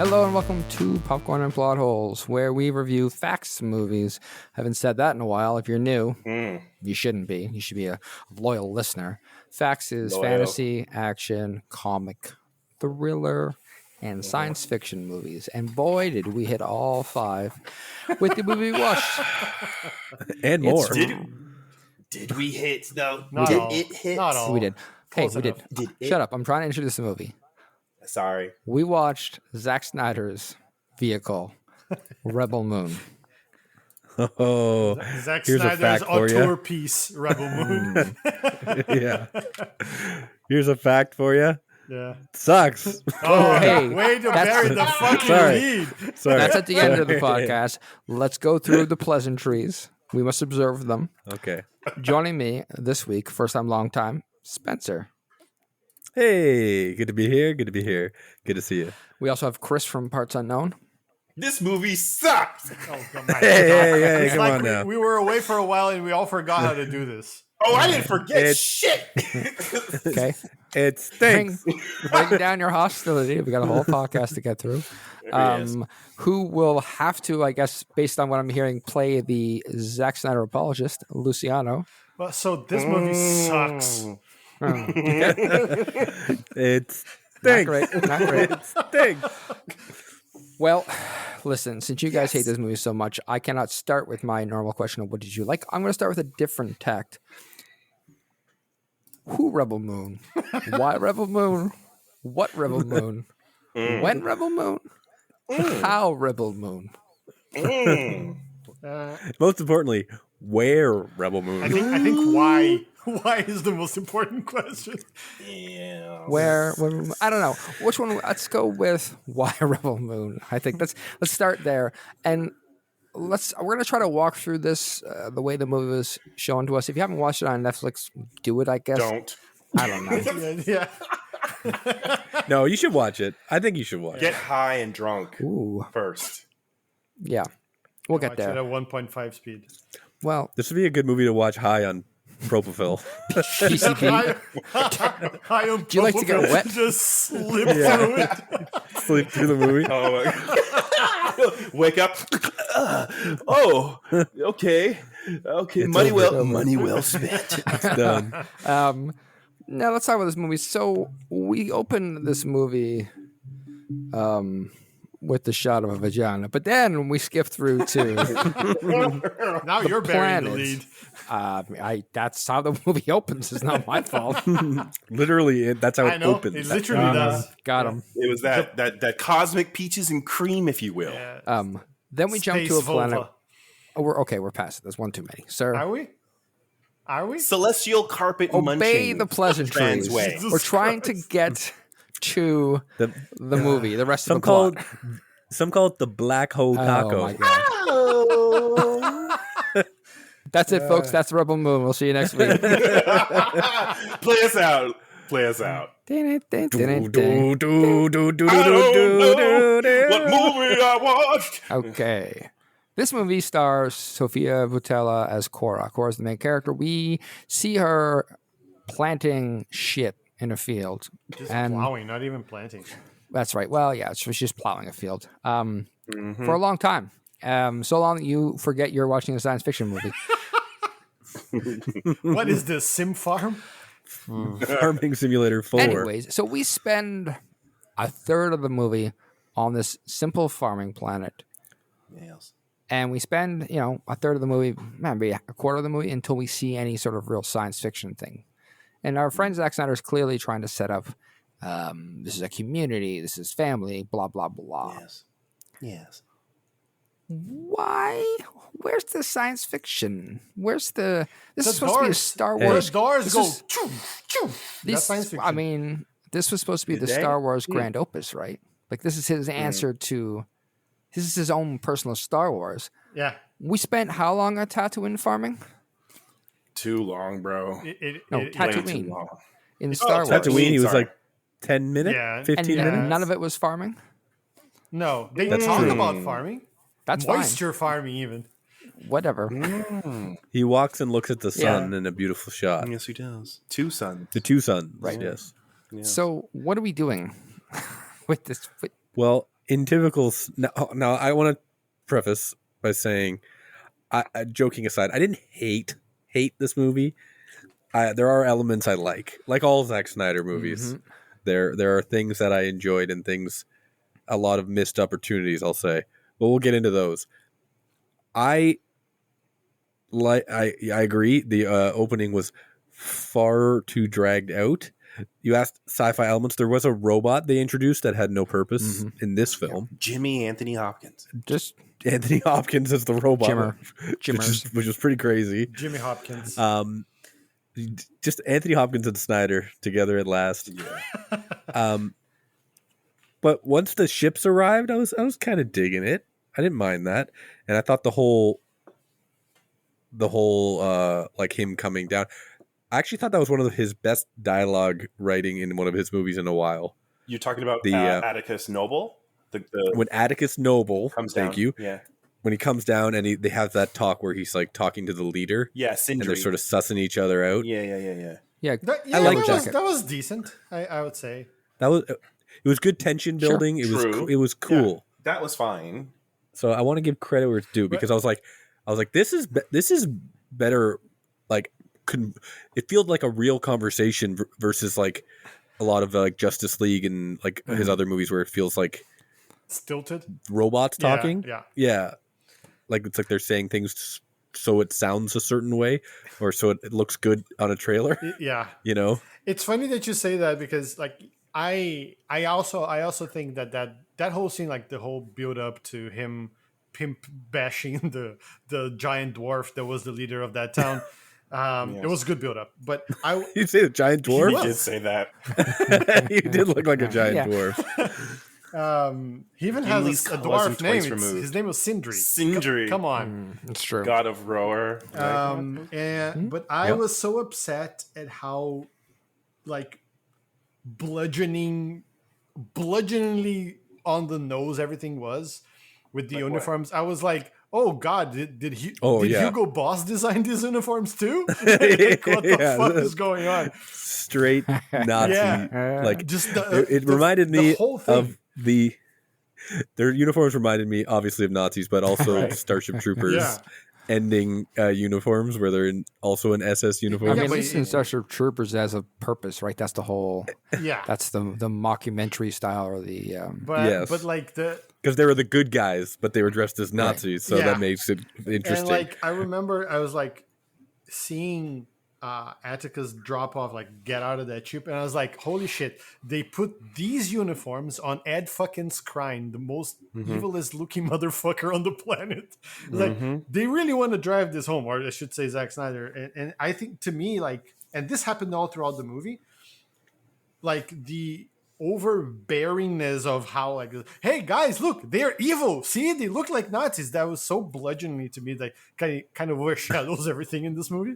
Hello and welcome to Popcorn and Plot Holes, where we review facts movies. Haven't said that in a while. If you're new, you shouldn't be. You should be a loyal listener. Facts is fantasy, action, comic, thriller, and science fiction movies. And boy, did we hit all five with the movie we watched. And more. Did we hit though? Not did all. it hit? Not all. We did. Hey, Close we enough. did. Shut up. I'm trying to introduce the movie. Sorry. We watched Zack Snyder's vehicle, Rebel Moon. Oh, Zack here's a Snyder's fact for you. auteur piece, Rebel Moon. Yeah. Here's a fact for you. Yeah. Sucks. Oh, Hey, way to that's- bury the fucking Sorry. lead. Sorry. That's at the end of the podcast. Let's go through the pleasantries. We must observe them. Okay. Joining me this week, first time, long time, Spencer. Hey, good to be here. Good to be here. Good to see you. We also have Chris from Parts Unknown. This movie sucks. Oh, come on. Hey, It's come like on now. we were away for a while and we all forgot how to do this. Oh, I didn't forget It's- shit. Okay. It stinks. Bring down your hostility. We got a whole podcast to get through. Who will have to, I guess, based on what I'm hearing, play the Zack Snyder apologist, Luciano. But so this movie sucks. It Not stinks. great. Not great. It stinks. Well, listen, since you guys hate this movie so much, I cannot start with my normal question of what did you like. I'm going to start with a different tact. Who Rebel Moon? Why Rebel Moon? What Rebel Moon? When Rebel Moon? How Rebel Moon? Most importantly, where Rebel Moon? I think why is the most important question. Yeah. Where I don't know. Which one? Let's go with Why Rebel Moon. I think let's start there. And we're going to try to walk through this the way the movie was shown to us. If you haven't watched it on Netflix, do it, I guess. Don't I don't know. Yeah. No, you should watch it. I think you should watch get it. high and drunk Ooh. first. Yeah. We'll get Watch it at there. 1.5 speed. Well, This would be a good movie to watch high on propofol. PCP. Do you like to get wet? Just slip through it. Sleep through the movie. Oh my God. Wake up. Oh, okay. Okay. Money well spent. It's done. Now let's talk about this movie. So we open this movie with the shot of a vagina, but then we skip through to Now you're burying the planet. lead. that's how the movie opens. It's not my fault. Literally, that's how I it know. opens. It literally does. Got him. It was that cosmic peaches and cream, if you will. Yeah. Then we jump to a Space planet. vulva. Oh, we're past it. There's one too many, sir. Are we? Are we? Celestial carpet Obey munching. the pleasantries. Transway. Jesus We're trying to get to the movie. The rest of the plot. Some call it the black hole taco. Oh my god. That's it, folks. That's Rebel Moon. We'll see you next week. Play us out. Play us out. Do, do, do, I do, don't know what movie I watched. Okay. This movie stars Sofia Boutella as Cora. Cora's the main character. We see her planting shit in a field. Just and plowing, not even planting. that's right. Well, yeah, she's just plowing a field for a long time. So long that you forget you're watching a science fiction movie. What is this, Sim Farm? Farming Simulator 4. Anyways, so we spend a third of the movie on this simple farming planet. Yes. And we spend, a third of the movie, maybe a quarter of the movie, until we see any sort of real science fiction thing. And our friend Zack Snyder is clearly trying to set up, this is a community, this is family, blah, blah, blah. Yes. Yes. Why? Where's the science fiction? Where's the... This The is supposed to be a doors. Star The Wars... doors this go. is- Choo, choo. This, That's science fiction. I mean, this was supposed to be Did the they? Star Wars grand opus, right? Like, this is his answer to... This is his own personal Star Wars. Yeah. We spent how long on Tatooine farming? Too long, bro. No, Way too Tatooine. long. In Star Wars. Tatooine, he was Sorry. like 10 minutes, Yeah. 15 And minutes. none of it was farming? No, they That's talk true. about farming. That's Moisture farming, even. fine. Whatever. He walks and looks at the sun in a beautiful shot. Yes, he does. Two sons. The two suns, Right. yes. Yeah. So what are we doing with this? Well, in typical. Now I want to preface by saying, joking aside, I didn't hate this movie. There are elements I like all Zack Snyder movies. Mm-hmm. There are things that I enjoyed and a lot of missed opportunities, I'll say, but we'll get into those. I agree. The opening was far too dragged out. You asked sci-fi elements. There was a robot they introduced that had no purpose in this film. Jimmy Anthony Hopkins. Just Anthony Hopkins as the robot, which was pretty crazy. Jimmy Hopkins. Just Anthony Hopkins and Snyder together at last. Yeah. But once the ships arrived, I was kind of digging it. I didn't mind that, and I thought the whole like him coming down. I actually thought that was one of his best dialogue writing in one of his movies in a while. You're talking about Atticus Noble? When Atticus Noble comes down. Thank you. Yeah. When he comes down and they have that talk where he's like talking to the leader. Yeah, Sindri. And they're sort of sussing each other out. Yeah. Yeah, I like that was decent. I would say it was good tension building. Sure. It was cool. Yeah, that was fine. So I want to give credit where it's due because I was like this is better. Like it feels like a real conversation versus like a lot of like Justice League and like his other movies where it feels like stilted robots talking. Yeah. Like it's like they're saying things so it sounds a certain way or so it looks good on a trailer. Yeah. You know? It's funny that you say that because like I also think that whole scene, like the whole build up to him pimp bashing the giant dwarf that was the leader of that town. It was a good build up, but you say the giant dwarf? You did say that. You did look like a giant dwarf. He even has a dwarf name. His name was Sindri. Sindri. Come on. It's true. God of Rower. But I was so upset at how like bludgeoningly on the nose everything was with the uniforms. What? I was like, oh God, did Hugo Boss design these uniforms too? Like, what the fuck is going on? Straight Nazi. Like just it reminded me whole thing. of their uniforms reminded me obviously of Nazis, but also Starship Troopers ending uniforms where they're also in SS uniforms. I mean, at least in Starship Troopers has a purpose, right? That's the whole. Yeah. That's the mockumentary style or the. But like because they were the good guys, but they were dressed as Nazis, so that makes it interesting. And like I remember, I was like seeing Atticus drop off, like get out of that ship, and I was like, holy shit! They put these uniforms on Ed fucking Skrein, the most evilest looking motherfucker on the planet. Like they really want to drive this home, or I should say Zack Snyder. And I think to me, like, and this happened all throughout the movie, like the overbearingness of how like, hey guys, look, they're evil. See, they look like Nazis. That was so bludgeoning to me that kind of overshadows everything in this movie.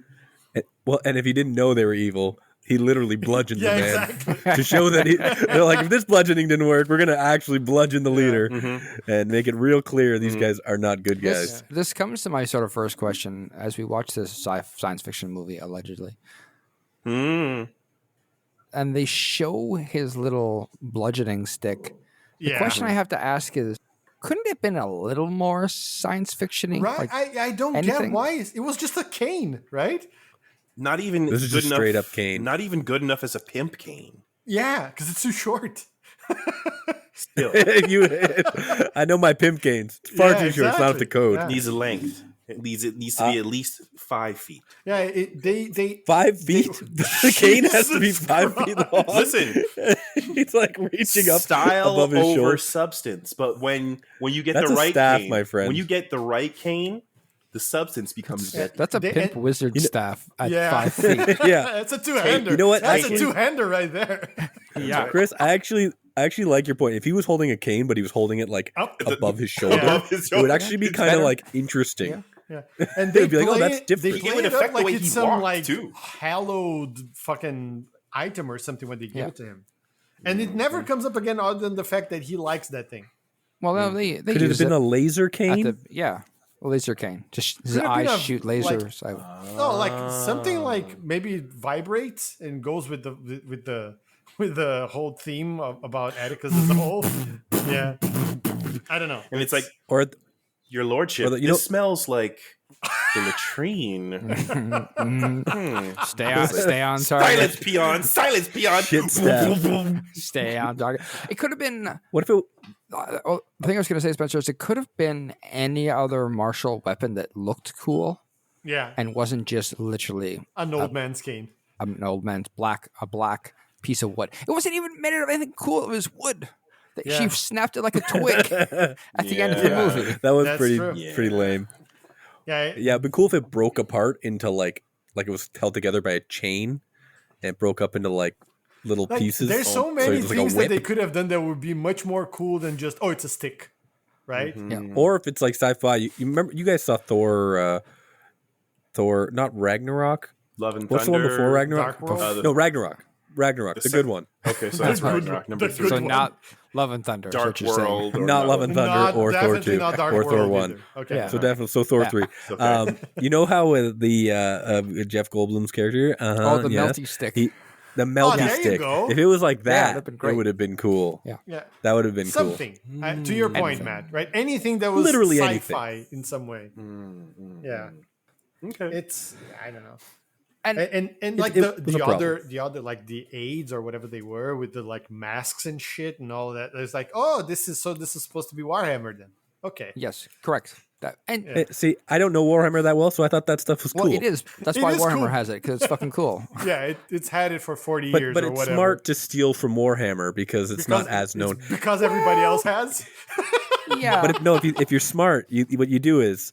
Well, and if he didn't know they were evil, he literally bludgeoned the man exactly. to show that they're like, if this bludgeoning didn't work, we're gonna actually bludgeon the leader and make it real clear these guys are not good guys. This comes to my sort of first question as we watch this science fiction movie, allegedly. And they show his little bludgeoning stick. The question I have to ask is, couldn't it have been a little more science fiction-y? Right? Like I don't get why. It was just a cane, right? Not even this is good just enough, straight up cane. Not even good enough as a pimp cane. Yeah, because it's too short. Still, I know my pimp canes. It's far too short. It's not up to code. It needs a length. It needs to be at least 5 feet. Yeah, they 5 feet. The cane has to be 5 feet long. Listen, he's like reaching up style above his over shoulder. Substance. But when you get That's the a right staff, cane, my friend. when you get the right cane, the substance becomes deadly. That's a pimp wizard staff at 5 feet. Yeah, it's a two-hander. You know what? That's a two-hander right there. Yeah, Chris, I actually like your point. If he was holding a cane, but he was holding it like above his shoulder, it would actually be kind of like interesting. Yeah. And they'd be like, oh, that's different. They play It would it affect up the like way it's he some walked, like too. hallowed fucking item or something when they give it to him. And it never comes up again other than the fact that he likes that thing. well, no, they Could it have been a laser cane? A laser cane. Just his Could have been eyes a, shoot lasers. No, like something like maybe vibrates and goes with the whole theme about Atticus as a whole. Yeah. I don't know. And it's like, Or your lordship, Or the- you this know- smells like the latrine. Stay on Silence, target. peon. Silence, peon. Shit stab. Stay on target. It could have been. what if it? The thing I was going to say, Spencer, is it could have been any other martial weapon that looked cool Yeah, and wasn't just literally an old man's cane. an old man's black piece of wood. It wasn't even made out of anything cool. It was wood. Yeah. She snapped it like a twig at the end of the Yeah. movie. That was That's pretty true. pretty lame. Yeah, Yeah, it'd be cool if it broke apart into like it was held together by a chain, and it broke up into like little like, pieces. there's so it many was like a things that whip. they could have done that would be much more cool than just it's a stick, right? Yeah. Or if it's like sci-fi, you remember you guys saw Thor, not Ragnarok. Love and What's the one Thunder. before Ragnarok? Dark World? No, Ragnarok. Ragnarok, the good one. Okay, so that's The good Ragnarok. one. Number The 3. good So one. not Love and Thunder. is Dark what you're saying. World. Or Not Love and Thunder Not, or Thor definitely 2 not Dark or Thor World 1. either. Okay, Yeah. So definitely, so Thor Yeah. 3. Okay. You know how the Jeff Goldblum's character? Oh, the yes. melty stick. The melty there you stick. go. If it was like that'd that, have been great. it would have been cool. Yeah. yeah, That would have been something. To your point, Anything. Matt, right? Anything that was Literally sci-fi in some way. Yeah, Okay. it's I don't know. And And like it the was a problem. the other like the aides or whatever they were with the like masks and shit and all that. It's like, this is supposed to be Warhammer then. Okay. yes, correct. That and Yeah. See, I don't know Warhammer that well, so I thought that stuff was well, cool. it is. That's It why is Warhammer cool. has it because it's fucking cool. Yeah, it's had it for 40 But years but or it's whatever. smart to steal from Warhammer because it's not as known. Because everybody else has. Yeah, But if you're smart, what you do is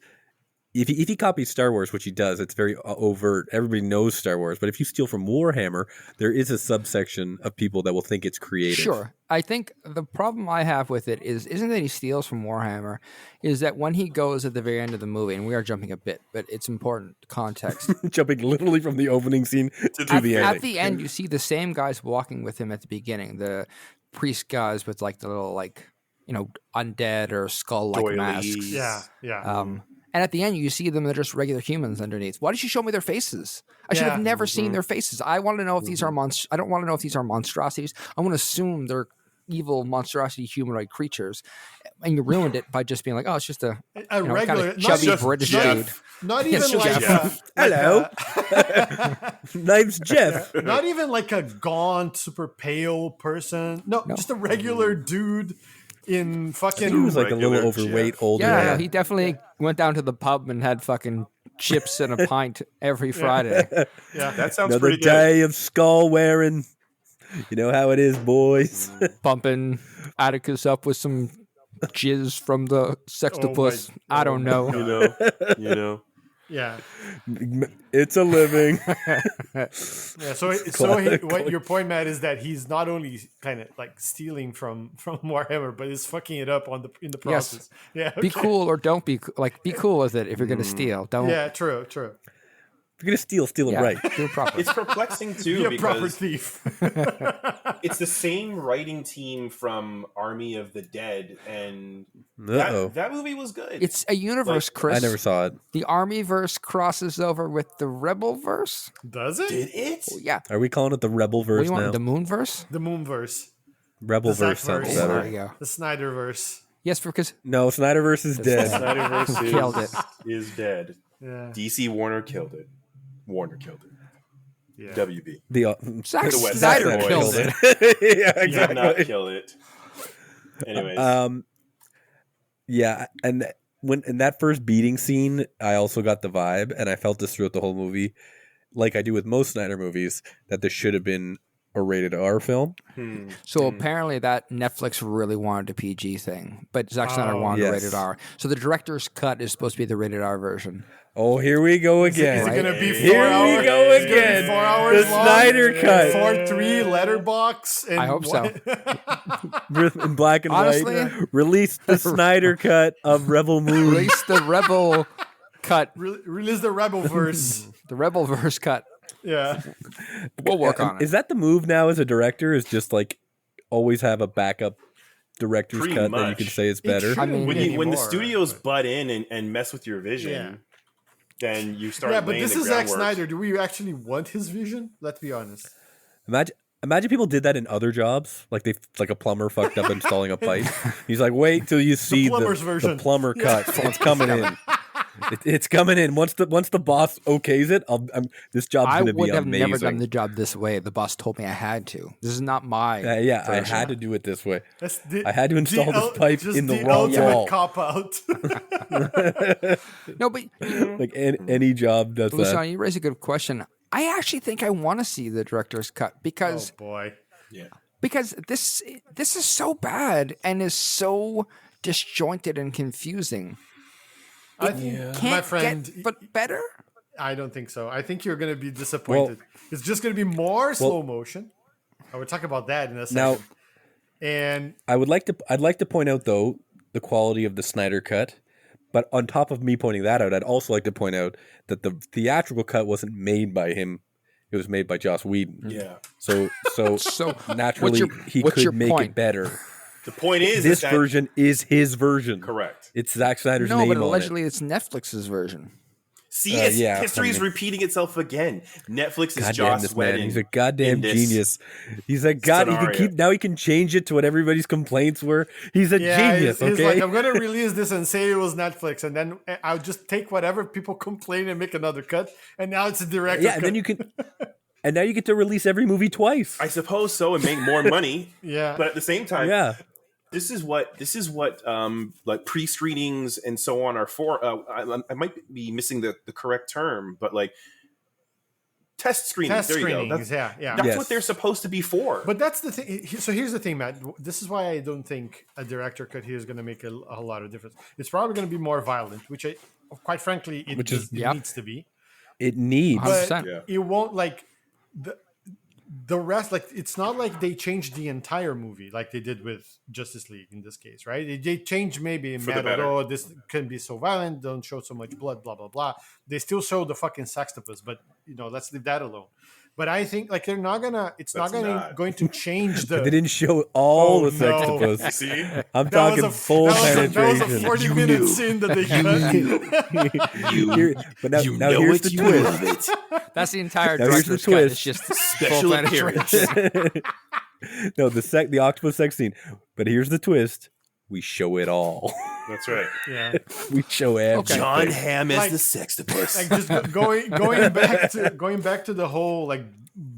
if he copies Star Wars, which he does, it's very overt. Everybody knows Star Wars. But if you steal from Warhammer, there is a subsection of people that will think it's creative. sure. I think the problem I have with it isn't that he steals from Warhammer, is that when he goes at the very end of the movie, and we are jumping a bit, but it's important context. Jumping literally from the opening scene to the ending. At the end, you see the same guys walking with him at the beginning, the priest guys with like the little undead or skull like Doilies. masks. Yeah. And at the end, you see them; they're just regular humans underneath. Why did you show me their faces? I should have Yeah. never seen their faces. I want to know if these are I don't want to know if these are monstrosities. I want to assume they're evil monstrosity humanoid creatures. And you ruined it by just being like, "Oh, it's just a regular, kind of chubby British dude." Not even Yes, like Jeff. Hello. Name's Jeff. not even like a gaunt, super pale person. No, just a regular dude in fucking. He was like a little Regular overweight, Jeff. older. Yeah, man. no, he definitely went down to the pub and had fucking chips and a pint every Friday. yeah. That sounds Another pretty good. day of skull wearing. You know how it is, boys. Bumping Atticus up with some jizz from the sextopus. Oh I don't know. You know. Yeah. It's a living. Yeah. So what your point, Matt, is that he's not only kind of like stealing from Warhammer, but is fucking it up in the process. Yeah. Be okay. cool or don't be be cool with it if you're gonna steal. Don't Yeah. True. If you're gonna steal it yeah, right. do it properly. It's perplexing Be too a proper because thief. it's the same writing team from Army of the Dead, and Uh-oh. that movie was good. It's a universe, Chris. I never saw it. The Army verse crosses over with the Rebel verse. Does it? Did it? Yeah. Are we calling it the Rebel What do verse you want? now? The Moon verse? The Moonverse, Rebel the Zack verse sounds verse. There better. you go. the Snyderverse. Yes, because No, Snyderverse is dead. Snyderverse Killed it. is dead. Yeah. DC Warner killed it. Warner killed it. Yeah. WB The Zack The West Snyder Side killed Boys. it. yeah, did not exactly. kill it. Anyways, Yeah, and when in that first beating scene, I also got the vibe, and I felt this throughout the whole movie, like I do with most Snyder movies, that this should have been a rated R film. So apparently that Netflix really wanted a PG thing, but Zack Snyder wanted yes. rated R. So the director's cut is supposed to be the rated R version. Oh, here we go again. Is it gonna be 4 Here hours? we go It's gonna be again. 4 hours The long? Snyder cut. 4:3 letterbox. And I hope so. In black and Honestly- white. Release the Snyder cut of Rebel Moon. Release the Rebel cut, Release the Rebel verse. the Rebel verse cut. Yeah. We'll work on it. Is that the move now as a director? Is just like always have a backup director's Pretty cut that you much. can say is It better? shouldn't mean, when be the anymore, studios but- butt in and mess with your vision, then you start. Yeah, but laying this the is Zack groundwork. Snyder. Do we actually want his vision? Let's be honest. Imagine Imagine people did that in other jobs, like a plumber fucked up installing a pipe. He's like, wait till you see the plumber cut. It's coming in. It's coming in. Once the boss okays it, this job's going to be amazing. I would have never done the job this way. The boss told me I had to. This is not my. Yeah, version. I had to do it this way. I had to install this pipe in the wrong wall. Cop out. No, but like any job does Luciano, that. you raise a good question. I actually think I want to see the director's cut because because this is so bad and is so disjointed and confusing. I think, Can't my friend, but better. I don't think so. I think you're going to be disappointed. It's just going to be more slow motion. I will talk about that in a second. Now, and I'd like to point out though the quality of the Snyder cut. But on top of me pointing that out, I'd also like to point out that the theatrical cut wasn't made by him; it was made by Joss Whedon. Yeah. So naturally, he what's your could make point? it better. The point is This that version is his version. correct. It's Zack Snyder's No, name but on allegedly it's Netflix's version. See, yeah, history is I mean- repeating itself again. Netflix is Goddamn Joss this Whedon. man! He's a goddamn in this genius. He's a god. He scenario. can keep now. He can change it to what everybody's complaints were. He's a genius. he's Okay. like, I'm going to release this and say it was Netflix, and then I'll just take whatever people complain and make another cut, and now it's a director yeah, cut. and then you can. And now you get to release every movie twice. I suppose so, and make more money. Yeah. But at the same time, Yeah. this is what like pre-screenings and so on are for. I might be missing the correct term, but like test screenings. There you go. screenings, That's Yes. what they're supposed to be for. But that's the thing. So here's the thing, Matt. This is why I don't think a director cut here is going to make a lot of difference. It's probably going to be more violent, which quite frankly, it needs to be. It needs. But 100%. it won't like the rest. Like it's not like they changed the entire movie like they did with Justice League in this case, right? They changed maybe in For the matter. better. Oh, this can be so violent. Don't show so much blood. Blah blah blah. They still show the fucking sextopus, but let's leave that alone. But I think like they're not gonna. It's That's not going to change the. They didn't show all Oh, the no. sextopus. See, I'm That talking was full that was a penetration. 40-minute scene that they cut. But now here's the twist. That's the entire Now here's the director's cut. It's twist. just special full penetration. appearance. No, the octopus sex scene. But here's the twist. We show it all. That's right. Yeah. We show everything. John Hamm as Like- the sextopus. Like just going back to the whole like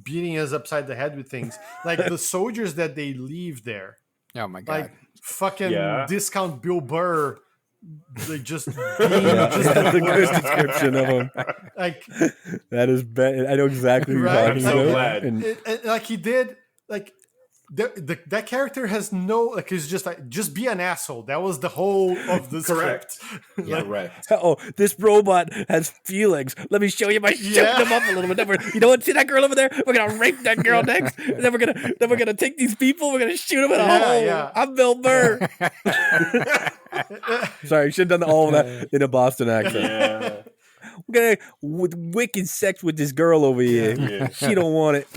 beating us upside the head with things. Like the soldiers that they leave there, Oh my god! like fucking Yeah. discount Bill Burr, like just being Yeah, just that's a good description of him. like That is I know exactly what you're Right? talking I'm so about. glad. And like he did like. That character has no like he's just be an asshole. That was the whole of the Correct. script. Yeah, correct. oh, this robot has feelings. Let me show you by shooting Yeah. them up a little bit. Then you know what? See that girl over there? We're gonna rape that girl next. And then we're gonna take these people. We're gonna shoot them in a Yeah, hole. yeah. I'm Bill Burr. Sorry, should have done all of that in a Boston accent. Yeah. We're gonna with wicked sex with this girl over here. Yeah. She don't want it.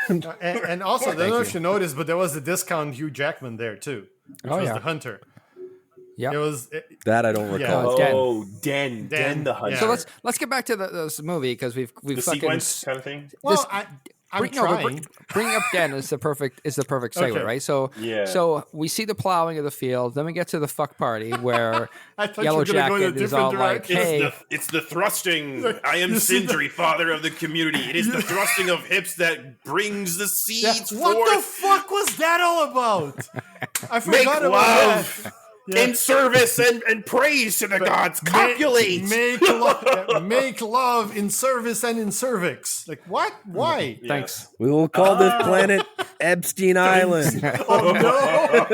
And also, I don't know if you noticed, but there was a discount Hugh Jackman there too, which was yeah. the hunter. Yeah. It was That I don't recall. Den. Oh, Den the Hunter. Yeah. So let's get back to this movie because we've the fucking sequence kind of thing. well. I'm bring, no, but trying. bring up Den is the perfect segue, Okay. right? So Yeah. so we see the plowing of the field, then we get to the fuck party where I thought Yellow you were gonna go in a Jacket is different all like, direction. "Hey, It's the thrusting. I am You see Sindri, father of the community. It is the thrusting of hips that brings the Yeah. seeds What the forth. fuck was that all about? I Make forgot about love that. Yeah. in service and praise to the gods. Copulate. Make love in service and in cervix. Like what? Why? thanks." We will call this planet Epstein Island. Oh no!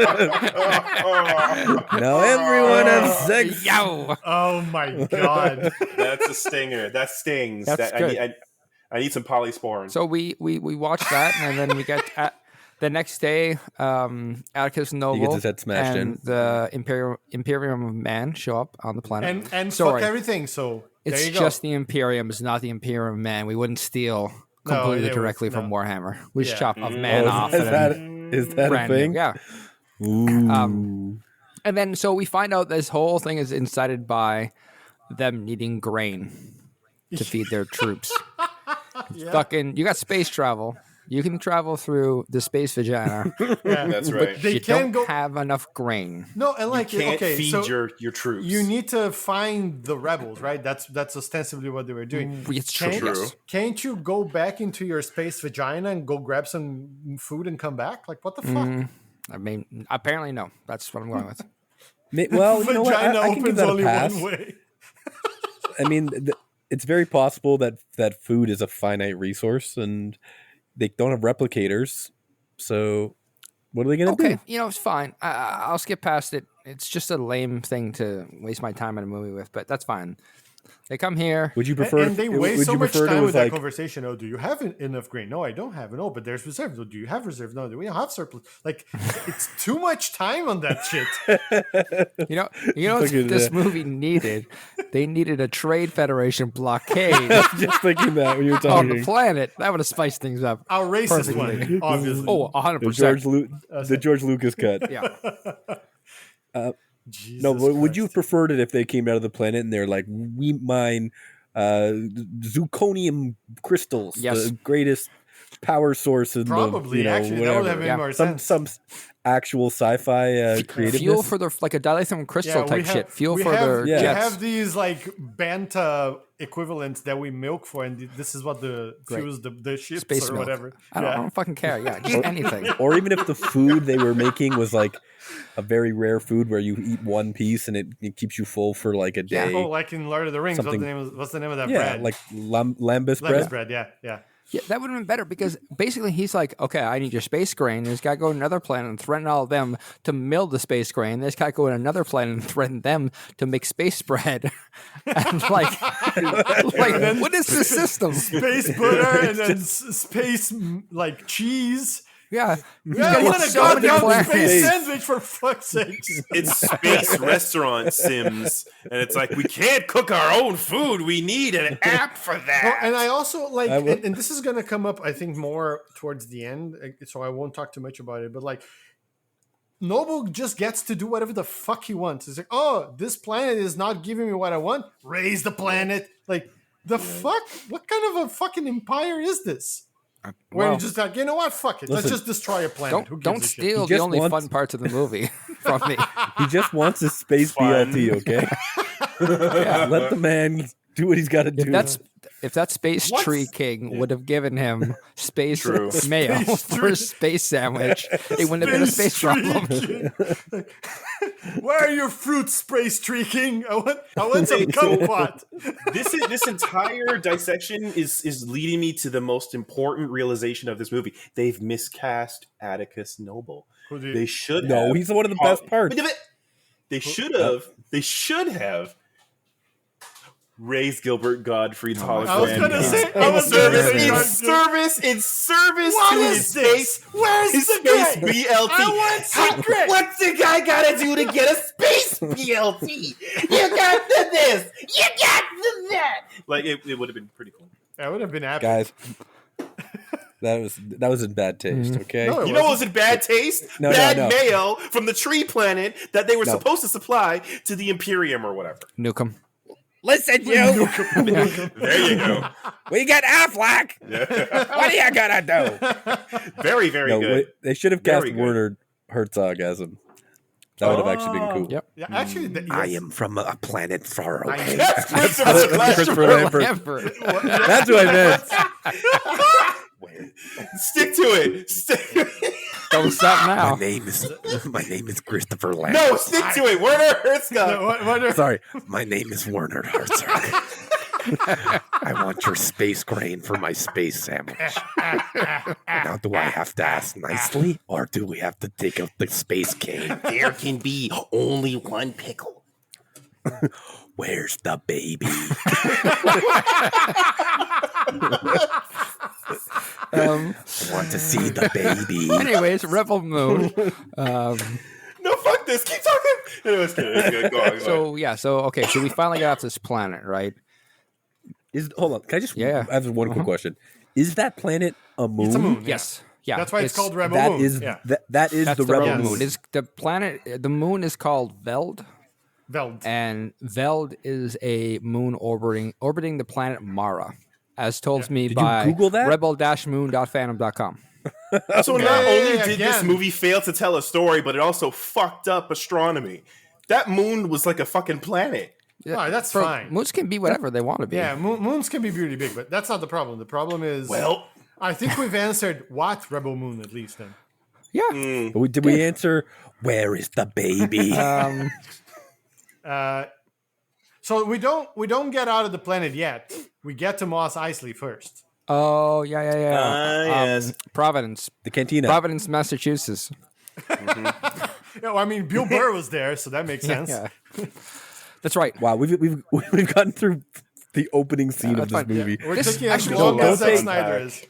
Now everyone has sex. Yo, Oh my god! That's a stinger. That stings. That's that, good. I need some polysporin. so we watch that, and then we get the next day. Atticus Noble gets his head smashed and in. the Imperium of Man show up on the planet. And Sorry. fuck everything. So It's there you go. just the Imperium. It's not the Imperium of Man. We wouldn't steal No, completely it was- directly from no. Warhammer. We just Yeah. chop of Man Oh, off. is and that then is that a brand new. thing? Yeah. Ooh. And then so we find out this whole thing is incited by them needing grain to feed their troops. Yeah. Fucking, you got space travel. You can travel through the space vagina. Yeah. That's right. They You can don't go. have enough grain. No, and like Can't okay, feed so your troops. you need to find the rebels, right? That's ostensibly what they were doing. It's true. Can't, Yes. can't you go back into your space vagina and go grab some food and come back? Like what the fuck? I mean, apparently no. That's what I'm going with. Well, you know what? Vagina I can give opens that a only pass. one way. I mean, it's very possible that food is a finite resource, and they don't have replicators. So, what are they going to Okay, do? it's fine. I'll skip past it. It's just a lame thing to waste my time in a movie with, but that's fine. They come here. Would you prefer? And they waste would so you much prefer time it with was that like conversation. Oh, do you have enough grain? No, I don't have it. Oh, but there's reserves. Oh, do you have reserves? No, we don't have surplus. Like, it's too much time on that shit. You know what Look at this that. movie needed? They needed a trade federation blockade just thinking that when you were on the talking? planet. That would have spiced things up. Our racist Perfectly. one, obviously. Oh, The 100%. the George Lucas cut. Yeah. Jesus No, but would you have Christ. preferred it if they came out of the planet and they're like, we mine zirconium crystals, Yes. the greatest power source in Probably, the, actually, that would have made Yeah. more some sense. actual sci-fi creativeness. Fuel for the like a dilithium crystal we type have- shit. Fuel we for have, their we jets. have these like banta equivalents that we milk for, and this is what fuels the ships Space or milk. whatever. I don't fucking care. Yeah, just anything. Or even if the food they were making was like a very rare food where you eat one piece and it keeps you full for like a day. Oh, like in Lord of the Rings, Something- what's the name of that Yeah, bread? like lambus Lemon bread. bread. Yeah. Yeah, that would have been better because basically he's like, okay, I need your space grain. There's got to go to another planet and threaten all of them to mill the space grain. There's got to go to another planet and threaten them to make space bread. And like what is the system? Space butter and then space like cheese. Yeah, Yeah, I want a so many goddamn planets. space sandwich for fuck's sake. It's space restaurant sims, and it's like we can't cook our own food. We need an app for that. And I also like, I will- and this is gonna come up, I think, more towards the end, so I won't talk too much about it. But like, Noble just gets to do whatever the fuck he wants. It's like, oh, this planet is not giving me what I want. Raise the planet. Like, the fuck? What kind of a fucking empire is this? Where Well, you just like, you know what? Fuck it. Let's Listen, just destroy a planet. Who don't gives a shit? steal He the just only wants- fun parts of the movie from me. He just wants a space Fun. BLT, okay? Let the man do what he's got to do. If that space What's- tree king would have given him space True. mail Space for tree. a space sandwich, it wouldn't have been a space tree problem. king. Where are your fruits, space tree king? I want some kumquat. This entire dissection is leading me to the most important realization of this movie. They've miscast Atticus Noble. Who do you- They should No, have. he's one of the best parts. They should have raised Gilbert Gottfried's hologram. I was gonna say- I in was service, gonna say- in service What to is his this? space. Where's His the space grain? BLT. I want some grain. What's the guy gotta do to get a space BLT? You got to this. You got to that. Like it would have been pretty cool. I would have been happy. Guys, that was in bad taste, okay? No, it You know what was in bad taste? No, bad no. mail from the tree planet that they were No. supposed to supply to the Imperium or whatever. Nuke him. Listen, you. There you go. We got Affleck. What are you gonna do? Very, very No, good. they should have cast Very good. Werner Herzog as him. That would have actually been cool. Yep. Yeah, actually, yes. am from a planet far away. That's Christopher Christopher Lambert. Whatever. That's what I meant. Stick to it. Don't stop now. name is Christopher Lambert. No, stick to it. Werner Herzog. What- Sorry, my name is Werner Herzog. I want your space grain for my space sandwich. Now, do I have to ask nicely, or do we have to take out the space cane? There can be only one pickle. Where's the baby? I want to see the baby. Anyways, Rebel Moon. No, fuck this. Keep talking. Anyways, good. Go on. So okay, so we finally got off this planet, right? Hold on, can I just have one quick question? Is that planet a moon? It's a moon. Yes. Yeah. That's why it's called Rebel That Moon. is yeah. that is That's the the rebel Rebel moon. Moon. Is the planet? The moon is called Veld, Veld. and Veld is a moon orbiting the planet Mara. as told me Did you by Google that? rebel-moon.fandom.com. So not only did again. this movie fail to tell a story, but it also fucked up astronomy. That moon was like a fucking planet. All right, that's fine. Moons can be whatever they want to be. Yeah, moons can be really big, but that's not the problem. The problem is, Well, I think we've answered what Rebel Moon at least then. Yeah. Did we answer where is the baby? So we don't get out of the planet yet. We get to Mos Eisley first. Oh, yeah. yes. Providence. The cantina. Providence, Massachusetts. I mean, Bill Burr was there, so that makes sense. Yeah. That's right. Wow, we've gotten through the opening scene of that's this fine. movie. We're This taking actually as long don't as Zack they- Snyder is.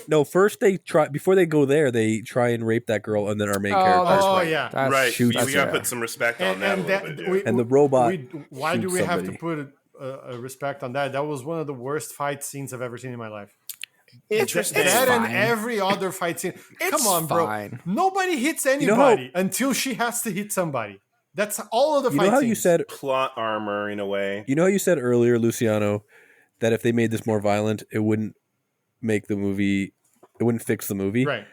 No, first they try before they go there. They try and rape that girl, and then our main character. Oh right. yeah. That's- Right. Shoot, We that's gotta right. put some respect on that. And a that little bit, yeah. And the robot why do shoots we have to somebody. put a respect on that? That was one of the worst fight scenes I've ever seen in my life. Interesting. That and fine. every other fight scene. Come on, bro. fine. Nobody hits know anybody until she has to hit somebody. That's all of the You fight know how scenes. you said Plot armor in a way. You know how you said earlier, Luciano, that if they made this more violent, it wouldn't make the movie. It wouldn't fix the movie. Right.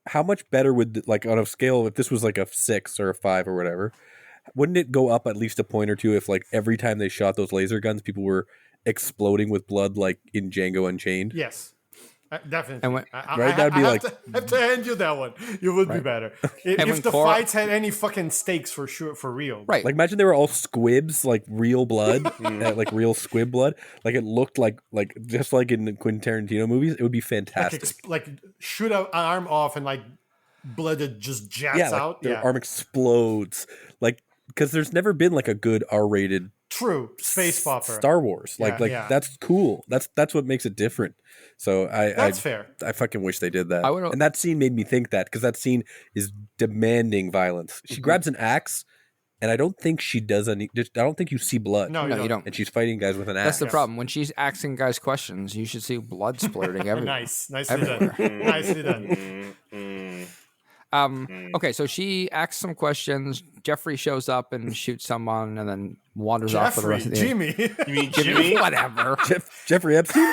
How much better would like on a scale if this was like a 6 or a 5 or whatever? Wouldn't it go up at least a point or two if like every time they shot those laser guns, people were exploding with blood like in Django Unchained? Yes. Definitely. And when- Right? That'd be I like- have to hand you that one. You would be better. when If the Cora- fights had any fucking stakes for sure, for real. Right. Like imagine they were all squibs, like real blood, like real squib blood. Like it looked like just like in the Quentin Tarantino movies. It would be fantastic. Like shoot an arm off and like blood that just jets Yeah, like out. their Yeah. arm explodes. Like because there's never been like a good R-rated True. Space opera. Star Wars. Like Yeah. that's cool. That's what makes it different. So That's fair. I fucking wish they did that. I would've- And that scene made me think that because that scene is demanding violence. She grabs an axe, and I don't think she does any. I don't think you see blood. No, No, you don't. And she's fighting guys with an axe. That's the problem. When she's asking guys questions, you should see blood splurting everywhere. Nice. Nicely done. Nicely done. Okay, so she asks some questions. Jeffrey shows up and shoots someone, and then wanders off for the Jeffrey, rest of the Jimmy. You mean Jimmy? Whatever. Jeffrey Epstein.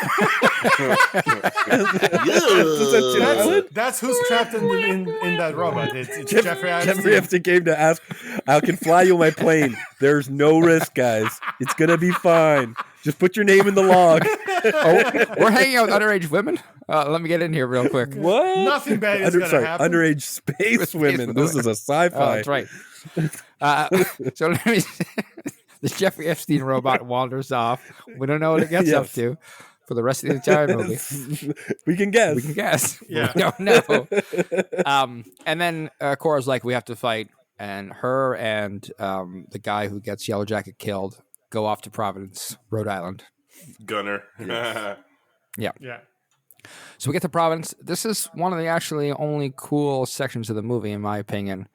That's who's trapped in that robot. It's Jeffrey Epstein. Jeffrey Epstein came to ask, "I can fly you on my plane. There's no risk, guys. It's gonna be fine. Just put your name in the log." Oh, we're hanging out with underage women. Let me get in here real quick. What? Nothing bad is gonna happen. Underage space women. This is a sci-fi. Oh, that's right. So let me. This Jeffrey Epstein robot wanders off. We don't know what it gets up Yes. to for the rest of the entire movie. We can guess. We can guess. Yeah. We don't know. And then Cora's like, we have to fight. And her and the guy who gets Yellow Jacket killed go off to Providence, Rhode Island. Gunner. Yeah. So we get to Providence. This is one of the actually only cool sections of the movie, in my opinion.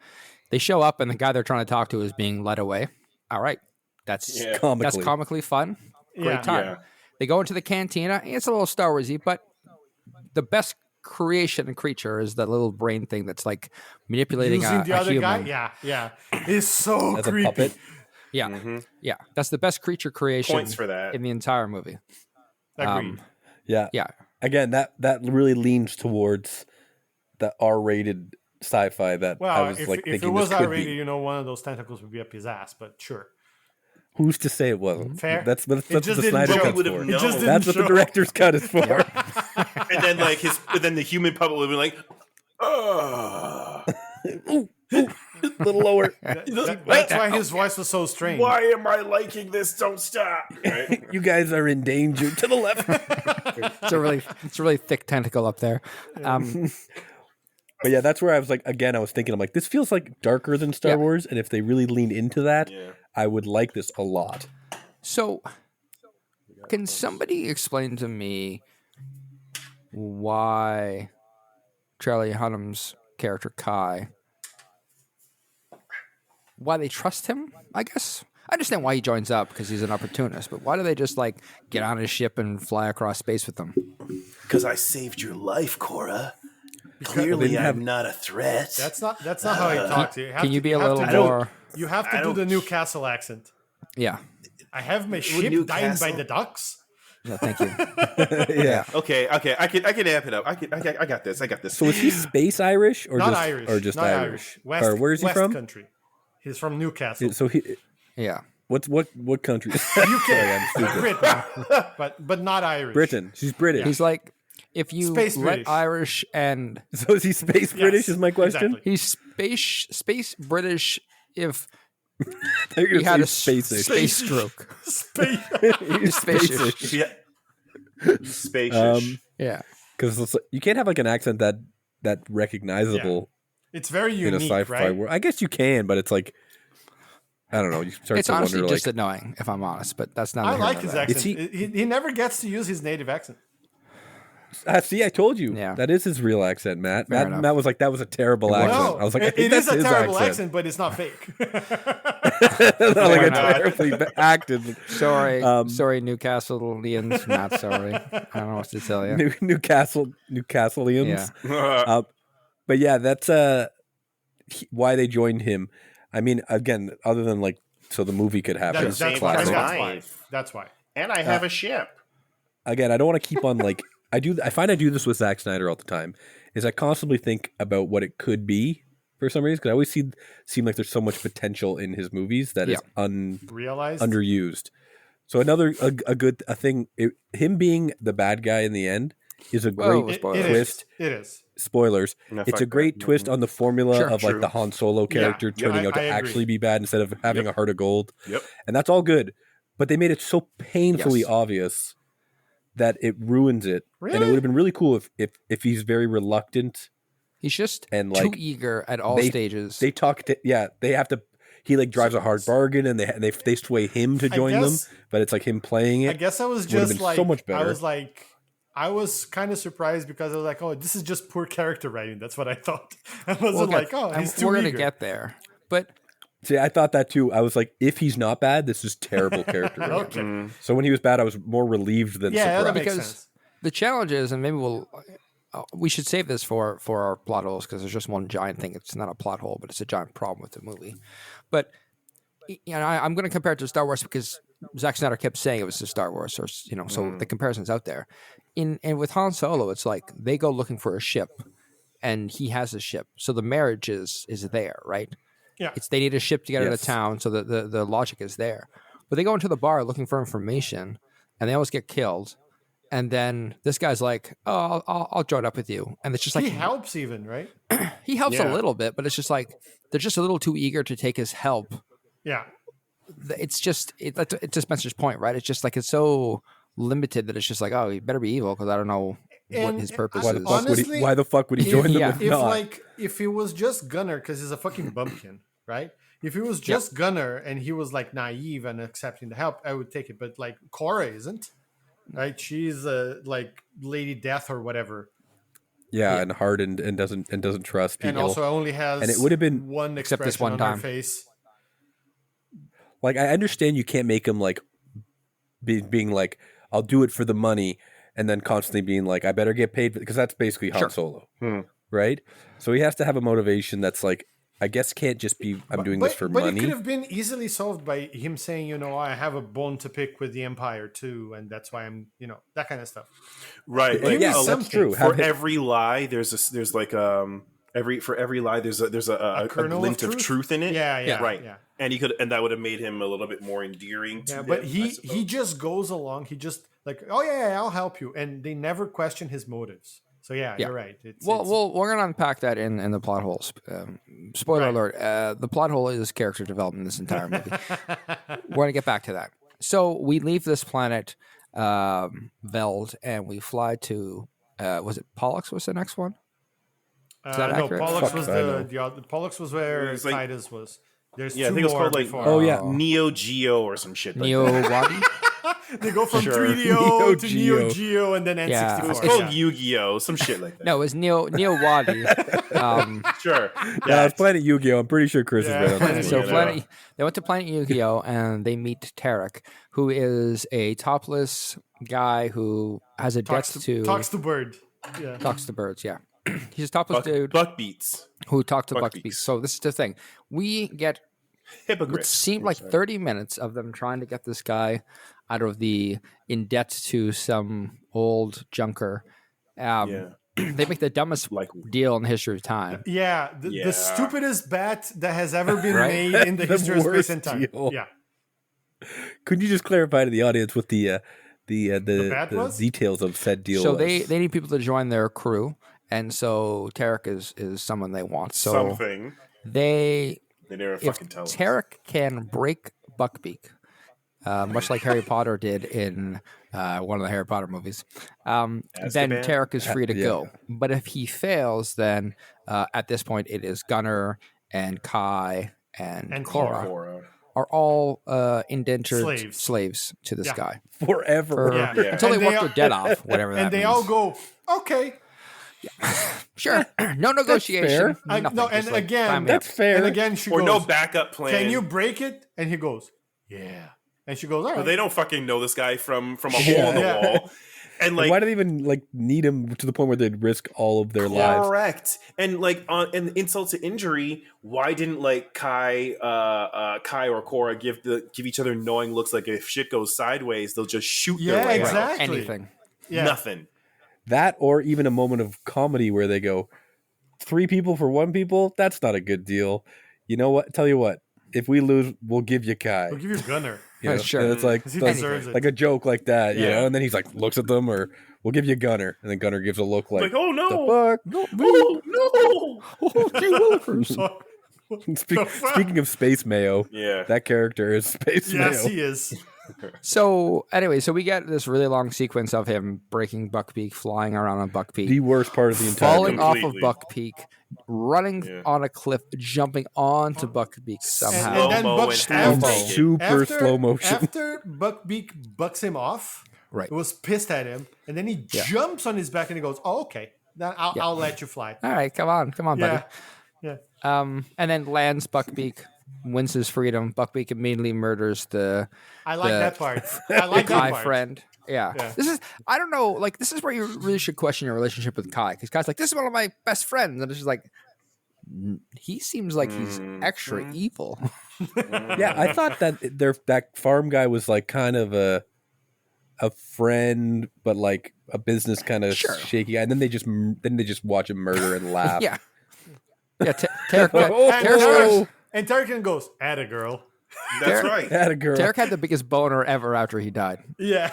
They show up, and the guy they're trying to talk to is being led away. All right. That's Yeah. Comically. fun. Great Yeah. time. Yeah. They go into the cantina. It's a little Star Wars-y, but the best creation and creature is that little brain thing that's like manipulating Using the a other human. guy. Yeah. It's so As a creepy. puppet. Yeah. Yeah. That's the best creature creation Points for that. in the entire movie. Agreed. Yeah. Yeah. Again, that really leans towards the R-rated sci-fi that I Well, was if like it thinking was this could already, be. one of those tentacles would be up his ass, but sure. Who's to say it wasn't? Fair. That's what It the just didn't Snyder show. cut's Would've for. known. It just That's what the show. director's cut is for. And then like then the human puppet would be like, oh, A little lower. That's why his voice was so strange. why am I liking this? Don't stop. Right? You guys are in danger. To the left. It's a really thick tentacle up there. But yeah, that's where I was like, again, I was thinking, I'm like, this feels like darker than Star Yeah. Wars, and if they really lean into that, Yeah. I would like this a lot. So, can somebody explain to me why Charlie Hunnam's character Kai, why they trust him? I guess I understand why he joins up because he's an opportunist, but why do they just like get on his ship and fly across space with them? Because I saved your life, Cora. Clearly, I'm not a threat. That's not how he talks. Can you be a little I don't- more? You have to I do the don't- Newcastle accent. Yeah, I have my ship dying by Newcastle? the ducks. Yeah, thank you. Yeah. Okay. I can amp it up. I got this. So is he space Irish or Not just Irish. or just not Irish? West, Or where is he West from? country. He's from Newcastle. So he Yeah. what country? UK. Sorry, I'm stupid. Britain. but not Irish. Britain. She's British. He's like, if you Space let British. Irish and So is he space British? Is my question. Exactly. he's space British if You're he gonna had say a space-ish. space stroke. Space. He's Space-ish. Yeah. Spacious. Yeah. Because you can't have like an accent that recognizable It's very in a unique, sci-fi right? world. I guess you can, but it's like I don't know. You start It's to honestly wonder, just like, annoying, if I'm honest, but that's not. I here like nor his there. accent. He never gets to use his native accent. see, I told you. Yeah. That is his real accent, Matt. Fair enough. Matt was like, that was a terrible accent. No, I was like, I it think is that's a his terrible accent, but it's not fake. like a not? terribly acted. Sorry, sorry, Newcastleians. Not sorry. I don't know what to tell you. Newcastleians. Yeah. But yeah, that's why they joined him. I mean, again, other than like, so the movie could happen. That's Same why. classic. That's why. And I have a ship. Again, I don't want to keep on like I find I do this with Zack Snyder all the time. Is I constantly think about what it could be for some reason because I always seem like there's so much potential in his movies that is Realized underused. So a thing. Him being the bad guy in the end is a great twist. It is. Spoilers. No, It's fuck a great that. twist on the formula Sure, of like true. the Han Solo character turning out to I agree. actually be bad instead of having a heart of gold. Yep. And that's all good. But they made it so painfully Yes. obvious that it ruins it. And it Really? would have been really cool if he's very reluctant He's just and too like eager at all they- stages. they talk to they have to he like drives a hard bargain and they sway him to join guess- them, but it's like him playing it. I guess I was Would have just been like so much better. I was kind of surprised because I was like, oh, this is just poor character writing. That's what I thought. I wasn't like, oh, and he's too we're eager. gonna get there, but See, I thought that too. I was like, if he's not bad, this is terrible character writing. Okay. So when he was bad, I was more relieved than Yeah, that surprised. makes because sense. the challenge is, and maybe we should save this for our plot holes because there's just one giant thing. It's not a plot hole, but it's a giant problem with the movie. But you know, I'm going to compare it to Star Wars because Zack Snyder kept saying it was to Star Wars, or so the comparison's out there. And with Han Solo, it's like they go looking for a ship, and he has a ship, so the marriage is there, right? Yeah. It's they need a ship to get out of Yes. town, so the logic is there. But they go into the bar looking for information, and they always get killed. And then this guy's like, "Oh, I'll join up with you," and it's just like He helps even, right? he helps Yeah. a little bit, but it's just like they're just a little too eager to take his help. Yeah. It's just it's just Spencer's point, right? It's just like it's so limited that it's just like, oh, he better be evil because I don't know what And his purpose Why is. the, fuck would Honestly, he, why the fuck would he join them yeah. if If not? if he was just Gunner because he's a fucking bumpkin, right? If he was just Gunner and he was like naive and accepting the help, I would take it. But like Cora isn't, right? She's like Lady Death or whatever, Yeah, and hardened and doesn't trust people. and also only has And it would have been- one Except expression this one on time. her face. Like I understand you can't make him like being like I'll do it for the money and then constantly being like I better get paid because that's basically Han Sure. Solo, right? So he has to have a motivation that's like I guess can't just be I'm doing this for but money. it could have been easily solved by him saying, I have a bone to pick with the Empire too, and that's why I'm, that kind of stuff. Right. Yeah, Like, yeah, oh, that's true. For Have him- every lie, there's like for every lie there's a kernel glint of of truth in it. Yeah, Right. yeah. And that would have made him a little bit more endearing to Yeah, them, but I he suppose. just goes along. He just like, oh yeah, I'll help you, and they never question his motives. So yeah. You're right. It's We're gonna unpack that in the plot holes. Spoiler Right. alert: the plot hole is character development in this entire movie. We're gonna get back to that. So we leave this planet, Veld, and we fly to was it Pollux? Was the next one? Is that no, accurate? Pollux Fuck was if I know. the other. Pollux was where It was like- Titus was. There's Yeah, I two think it was more called like before. Oh, yeah. Neo Geo or some shit. Neo Like that. Wadi? They go from Sure. 3DO to Neo Neo Geo and then N64. Yeah. It was It's- called Yu-Gi-Oh, some shit like that. No, it was Neo Wadi. Sure. Yeah, it's Planet Yu-Gi-Oh. I'm pretty sure Chris Yeah. is right on that. So one. they went to Planet Yu-Gi-Oh and they meet Tarek, who is a topless guy who has a debt to talks to bird. Yeah. talks to birds. Yeah, he's a topless dude Buck beats. who talks to Buck buckbeaks. beaks. So this is the thing: we get what Hypocrite. seemed like 30 minutes of them trying to get this guy out of the in debt to some old junker. They make the dumbest deal in the history of time. Yeah, the stupidest bet that has ever been Right? made in the history of space and time. deal. Yeah. Could you just clarify to the audience what the bet was? details of said deal So was? they need people to join their crew, and so Tarek is someone they want. So Something. They never if fucking tell us. Tarek can break Buckbeak, much like Harry Potter did in one of the Harry Potter movies, then Tarek is free to go. But if he fails, then at this point it is Gunnar and Kai and Korra are all indentured slaves to this guy forever. until they work their debt off, whatever that and they means. all go, okay. Sure, no negotiation. No, and again, that's fair. And again, she goes, no backup plan. Can you break it? And he goes, yeah. And she goes, all right. But they don't fucking know this guy from a hole in the wall. And like, why do they even like need him to the point where they'd risk all of their lives? Correct. And like and insult to injury, why didn't like Kai or Korra give each other knowing looks like if shit goes sideways, they'll just shoot their way exactly. out. Anything. Yeah. Nothing. That or even a moment of comedy where they go, 3 people for 1 people? That's not a good deal. You know what? Tell you what, if we lose, we'll give you Kai. We'll give you Gunnar. You know? Sure. And it's like, He deserves it. like a joke like that, you know? And then he's like, looks at them, or we'll give you Gunnar. And then Gunnar gives a look like, oh no. The fuck? Oh no. Speaking of Space Mayo, that character is Space Mayo. Yes, he is. So anyway, we get this really long sequence of him breaking Buckbeak, flying around on Buckbeak, The worst part of the entire falling movie. off of Buckbeak, running on a cliff, jumping onto Buckbeak somehow. And then Super slow motion. After Buckbeak bucks him off, Right. it was pissed at him, and then he jumps on his back and he goes, "Oh, okay, then I'll let you fly." All right, come on, buddy. Yeah. And then lands Buckbeak, wins his freedom. Buckbeak immediately murders the that part. I like that Kai part. friend. Yeah. This is, I don't know, like, this is where you really should question your relationship with Kai, because Kai's like, this is one of my best friends, and it's just like, he seems like he's extra evil. Yeah, I thought that that farm guy was like kind of a friend, but like a business kind of shaky guy, and then they just watch him murder and laugh. Yeah. Tarek and Tarek goes, "Atta girl." That's right. Atta girl. Tarek had the biggest boner ever after he died. Yeah.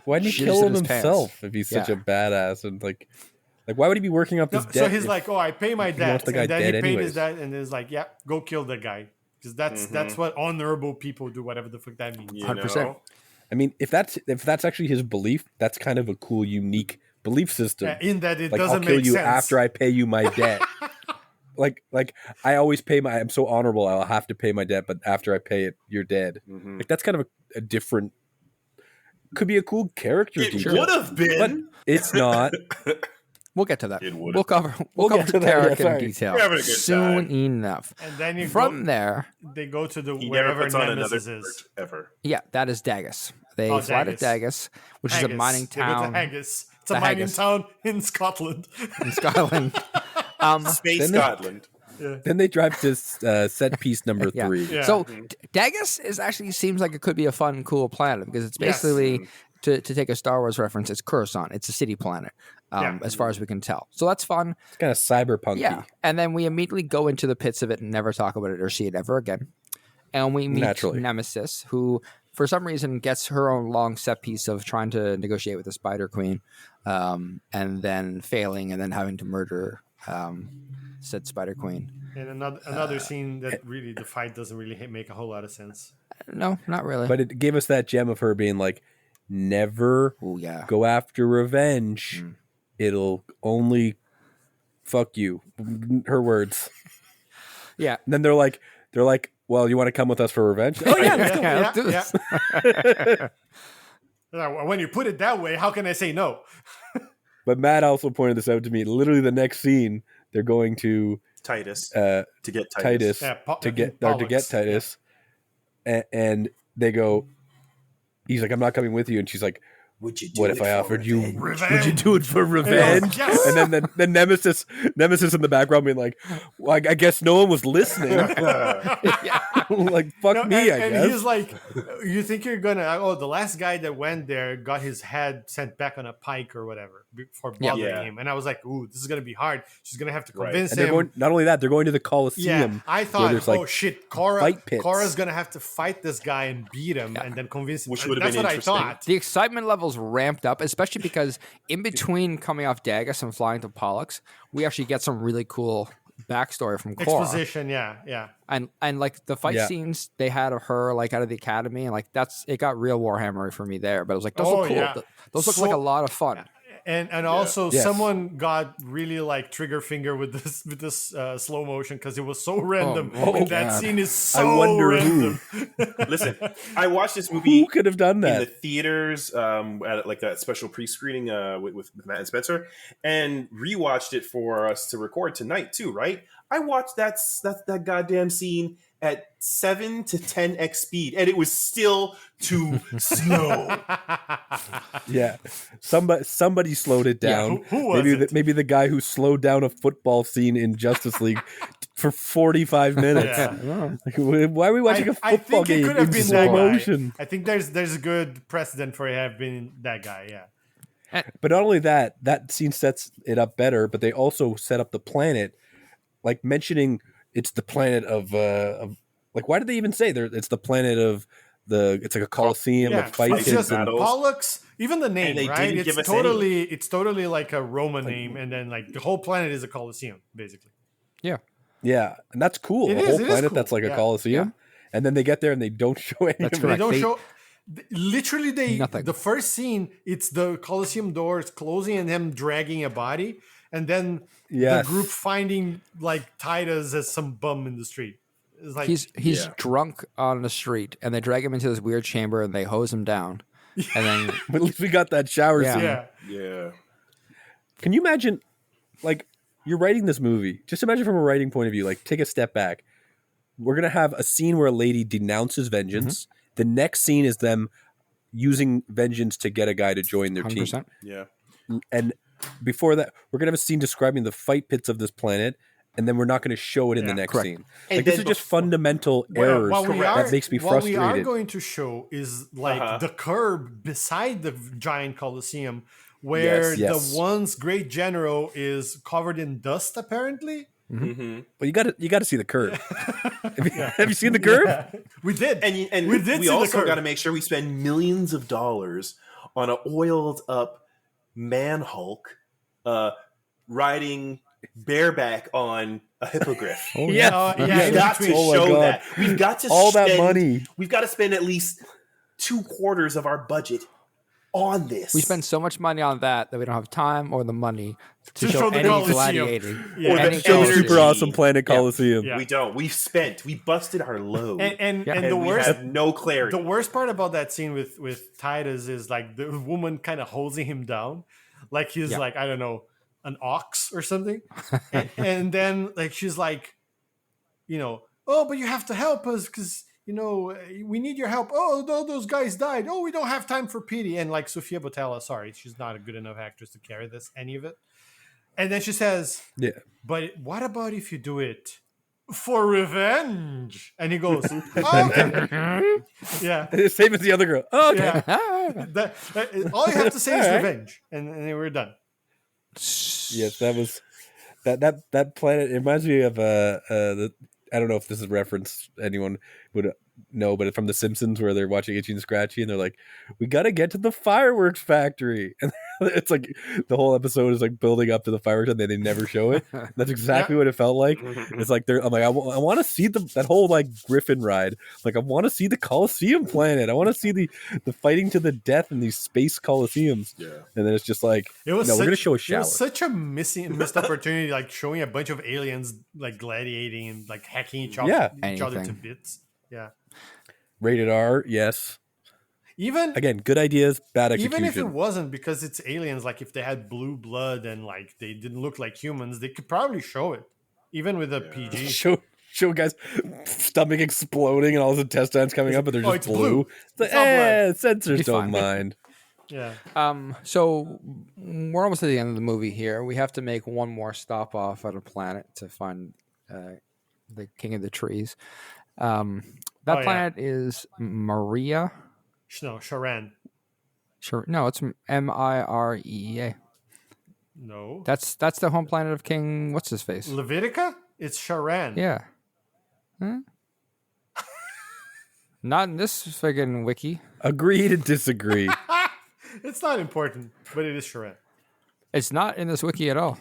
Why didn't he kill him himself if he's such a badass? And like why would he be working up this debt? So he's like, "Oh, I pay my debt," the guy and then dead he paid anyways. his debt, and he's like, "Yeah, go kill the guy," because that's what honorable people do, whatever the fuck that means. 100%. I mean, if that's actually his belief, that's kind of a cool, unique belief system. Yeah, in that it like, doesn't I'll kill make you sense after I pay you my debt. like I always pay I'm so honorable. I'll have to pay my debt, but after I pay it, you're dead. Like that's kind of a different. Could be a cool character. It would have been, but it's not. We'll get to that. It would've. We'll cover get to that, Tarek yeah, in sorry. detail We're having a good soon time. enough. And then From there, they go to the he never wherever puts on another Nemesis shirt is. ever. yeah, that is Dagus. They fly to Dagus, which is a mining They go to town Haggis. It's The a mining Haggis. town in Scotland. in Scotland. Space Scotland. Then they drive to set piece number 3. Yeah. So Dagus is actually seems like it could be a fun, cool planet because it's basically to take a Star Wars reference. It's Coruscant. It's a city planet, as far as we can tell. So that's fun. It's kind of cyberpunk-y. Yeah, and then we immediately go into the pits of it and never talk about it or see it ever again. And we meet Nemesis, who for some reason gets her own long set piece of trying to negotiate with the Spider Queen, and then failing, and then having to murder said Spider Queen. And another scene that really the fight doesn't really make a whole lot of sense. No, not really. But it gave us that gem of her being like, never go after revenge. It'll only fuck you. Her words. Yeah. And then they're like, well, you want to come with us for revenge? Oh yeah, let's do this. When you put it that way, how can I say no? But Matt also pointed this out to me. Literally, the next scene, they're going to Titus to get Titus. to get Titus, and they go. He's like, I'm not coming with you, and she's like, Would you do What it if I for offered you? revenge? Would you do it for revenge? Yes. And then the Nemesis in the background being like, well, I guess no one was listening. Like fuck No, me, I and guess. he's like, you think you're gonna? Oh, the last guy that went there got his head sent back on a pike or whatever for bothering Yeah. him. And I was like, ooh, this is gonna be hard. She's gonna have to Right. convince And they're him. going. Not only that, they're going to the Yeah, Coliseum. I where thought, there's, like, oh shit, fight pits. Cora's gonna have to fight this guy and beat him, and then convince him. Which would have That's been what I interesting. thought. The excitement levels ramped up, especially because in between coming off Dagus and flying to Pollux, we actually get some really cool backstory from Cora. Exposition, yeah. And like the fight Yeah. scenes they had of her like out of the academy, and like it got real Warhammer for me there. But I was like, those Oh, look cool. yeah. Those look like a lot of fun. And also Yes. someone got really like trigger finger with this slow motion because it was so random. And that God. scene is so I wonder random. Listen, I watched this movie Who could have done in the that? theaters at like that special pre-screening with Matt and Spencer, and rewatched it for us to record tonight too. Right? I watched that goddamn scene at 7 to 10x speed, and it was still too slow. Yeah, somebody slowed it Yeah, who who was it? Maybe the guy who slowed down a football scene in Justice League for 45 minutes. Yeah. Like, why are we watching a I football think it game could have in been slow that guy. motion? I think there's a good precedent for it have been that guy. Yeah. But not only that scene sets it up better, but they also set up the planet, like mentioning it's the planet of like, why did they even say there? It's the planet of it's like a Coliseum Yeah, with fight it's pits just and battles. Pollux. Even the And name, they right? didn't It's give us totally it's totally like a Roman name, and then like the whole planet is a Coliseum, basically. yeah, and that's cool. It A is- whole it is planet cool. that's like a Yeah. Coliseum, and then they get there and they don't show any. That's of They it. correct. don't They- show. Literally, Nothing. the first scene, it's the Coliseum doors closing and them dragging a body, and then Yes. the group finding like Titus as some bum in the street. It's like He's Yeah. drunk on the street, and they drag him into this weird chamber, and they hose him down, and then But at least we got that shower Yeah. scene. yeah. Yeah. Can you imagine, like, you're writing this movie? Just imagine from a writing point of view. Like, take a step back. We're gonna have a scene where a lady denounces vengeance. The next scene is them using vengeance to get a guy to join their team. 100%. Yeah. And before that, we're gonna have a scene describing the fight pits of this planet, and then we're not gonna show it in the Yeah, next correct. scene. And Like, this then is just before- fundamental Well, errors that makes me what we are frustrated. going to show is like Uh-huh. the curb beside the giant Coliseum, where Yes. the once great general is covered in dust, apparently. Mm-hmm. But you got to see the curve. Have you seen the curve? We did, And we did. we see the also curb. got to make sure we spend millions of dollars on an oiled up man Hulk riding bareback on a hippogriff. Oh yeah, We've in got to between. Oh my show God. that. We've got to All that spend- money. We've got to spend at least 2/4 of our budget on this. We spend so much money on that we don't have time or the money to To show show the any Colosseum. gladiating. Yeah. Or any the Show the energy. super awesome Planet Yeah. Coliseum. Yeah. We don't. We busted our load. And Yeah. and the we worst have no clarity. the worst part about that scene with Titus is like the woman kind of hosing him down, like he's Yeah. like, I don't know, an ox or something, and then like she's like, oh, but you have to help us because we need your help. Oh, those guys died. Oh, we don't have time for pity. And like Sofia Boutella, sorry, she's not a good enough actress to carry any of it. And then she says, Yeah. but what about if you do it for revenge? And he goes, oh, okay. Yeah. Same as the other girl. Oh, okay. Yeah. All you have to say is All right. revenge, and then we're done. Yes, that was that planet. It reminds me of I don't know if this is a reference anyone would know, but from The Simpsons where they're watching Itchy and Scratchy and they're like, "We got to get to the fireworks factory," and it's like the whole episode is like building up to the fireworks and they never show it. That's exactly what it felt like. It's like I'm like I want to see that whole like Griffin ride. Like I want to see the Coliseum planet. I want to see the fighting to the death in these space Coliseums. Yeah. And then it's just like, It was no, we're such- gonna show a It shower. was such a missed opportunity, like showing a bunch of aliens like gladiating and like hacking each other, Yeah. each other to Anything. bits. Yeah. Rated R, yes. Even Again, good ideas, bad execution. even if it wasn't because it's aliens, like if they had blue blood and like they didn't look like humans, they could probably show it, even with a PG. show guys stomach exploding and all his intestines coming up, but they're Oh, just it's blue. blue. It's like, It's all blood. sensors Be don't fine. mind. Yeah. So we're almost at the end of the movie here. We have to make one more stop off at a planet to find the king of the trees. That Oh, yeah. planet is Maria. No, Sharan. Sure, no, it's Mirea. No. That's the home planet of King. What's his face? Levitica? It's Sharan. Yeah. Huh? Not in this friggin' wiki. Agree to disagree. It's not important, but it is Sharan. It's not in this wiki at all.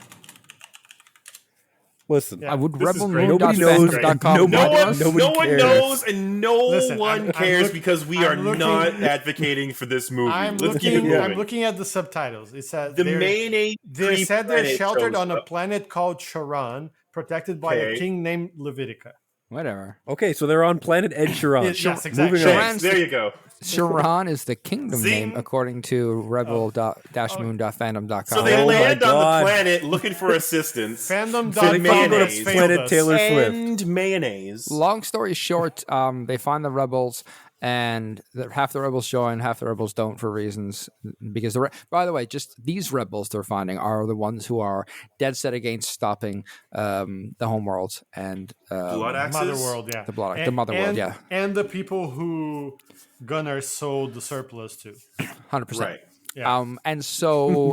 Listen, Yeah. I would This is great. rebelmoon.fandom.com. No one, Nobody no one cares. knows, and no Listen, one I'm cares look- because we I'm are looking- not advocating for this movie. I'm Let's keep it looking. I'm moving. looking at the subtitles. It says The mayonnaise. They said they're planet sheltered shows on a up. planet called Charon, protected by a Okay. king named Levitica. Whatever. okay, so they're on planet Ed Sheeran. Yes, exactly. Moving on. Sharan's There you go. Sharon is the kingdom Zing. name according to rebel-moon.fandom.com. So they Oh my land on the God. planet looking for assistance. Fandom. So they can't go to mayonnaise. Planet Taylor Swift. and mayonnaise. Long story short, they find the rebels, and half the rebels join, half the rebels don't for reasons. Because by the way, just these rebels they're finding are the ones who are dead set against stopping the homeworld and Blood axes. Mother World, yeah. The Mother World, yeah. And the people who Gunnar sold the surplus to. 100%. Right. Yeah. And so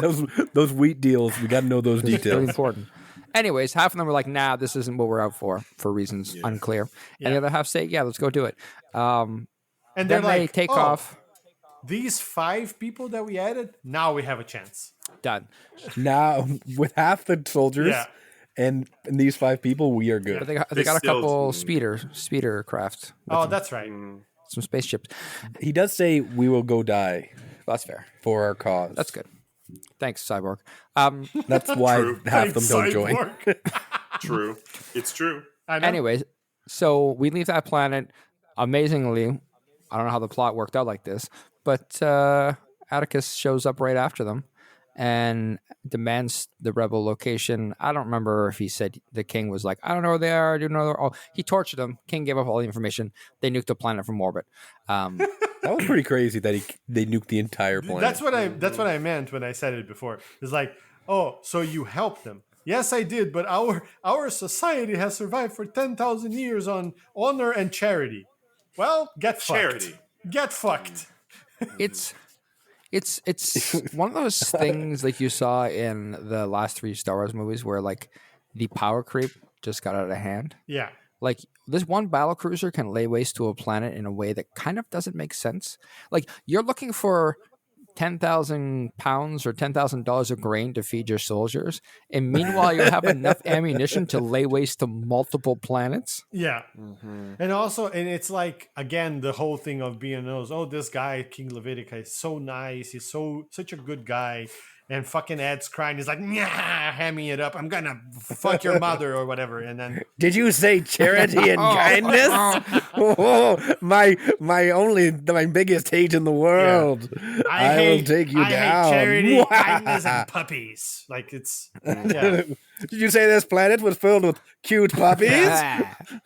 Those wheat deals, we got to know those very details. important. Anyways, half of them were like, "Nah, this isn't what we're out for reasons unclear," and the other half say, "Yeah, let's go do it." And Then they're they like, take "Oh, off. These 5 people that we added, now we have a chance. Done. Now, with half the soldiers Yeah. and these 5 people, we are But good. they got They a still- couple speeder craft. Oh, that's right. Some spaceships. He does say we will go die That's fair. for our cause. That's good. Thanks, Cyborg. That's why True. half of them don't join. Cyborg. True. It's true. I know. Anyways, so we leave that planet. Amazingly, I don't know how the plot worked out like this, but Atticus shows up right after them and demands the rebel location. I don't remember if he said the king was like, I don't know where they are. I do know. Oh, he tortured them. King gave up all the information. They nuked the planet from orbit. That was pretty crazy that they nuked the entire planet. That's what I meant when I said it before. It's like, oh, so you helped them. Yes, I did, but our society has survived for 10,000 years on honor and charity. Well, get Charity. fucked. Get fucked. It's one of those things like you saw in the last 3 Star Wars movies where like the power creep just got out of hand. Yeah. Like this one battle cruiser can lay waste to a planet in a way that kind of doesn't make sense. Like you're looking for 10,000 pounds or $10,000 of grain to feed your soldiers, and meanwhile you have enough ammunition to lay waste to multiple planets. Yeah. And also, and it's like, again, the whole thing of being knows, oh, this guy, King Levitica, is so nice. He's such a good guy. And fucking Ed's crying. He's like, nah, hand me it up. I'm going to fuck your mother or whatever. And then, Did you say charity and kindness? Oh, my biggest hate in the world. I will take you I down. hate charity, kindness, and puppies. Like, it's, yeah. Did you say this planet was filled with cute puppies?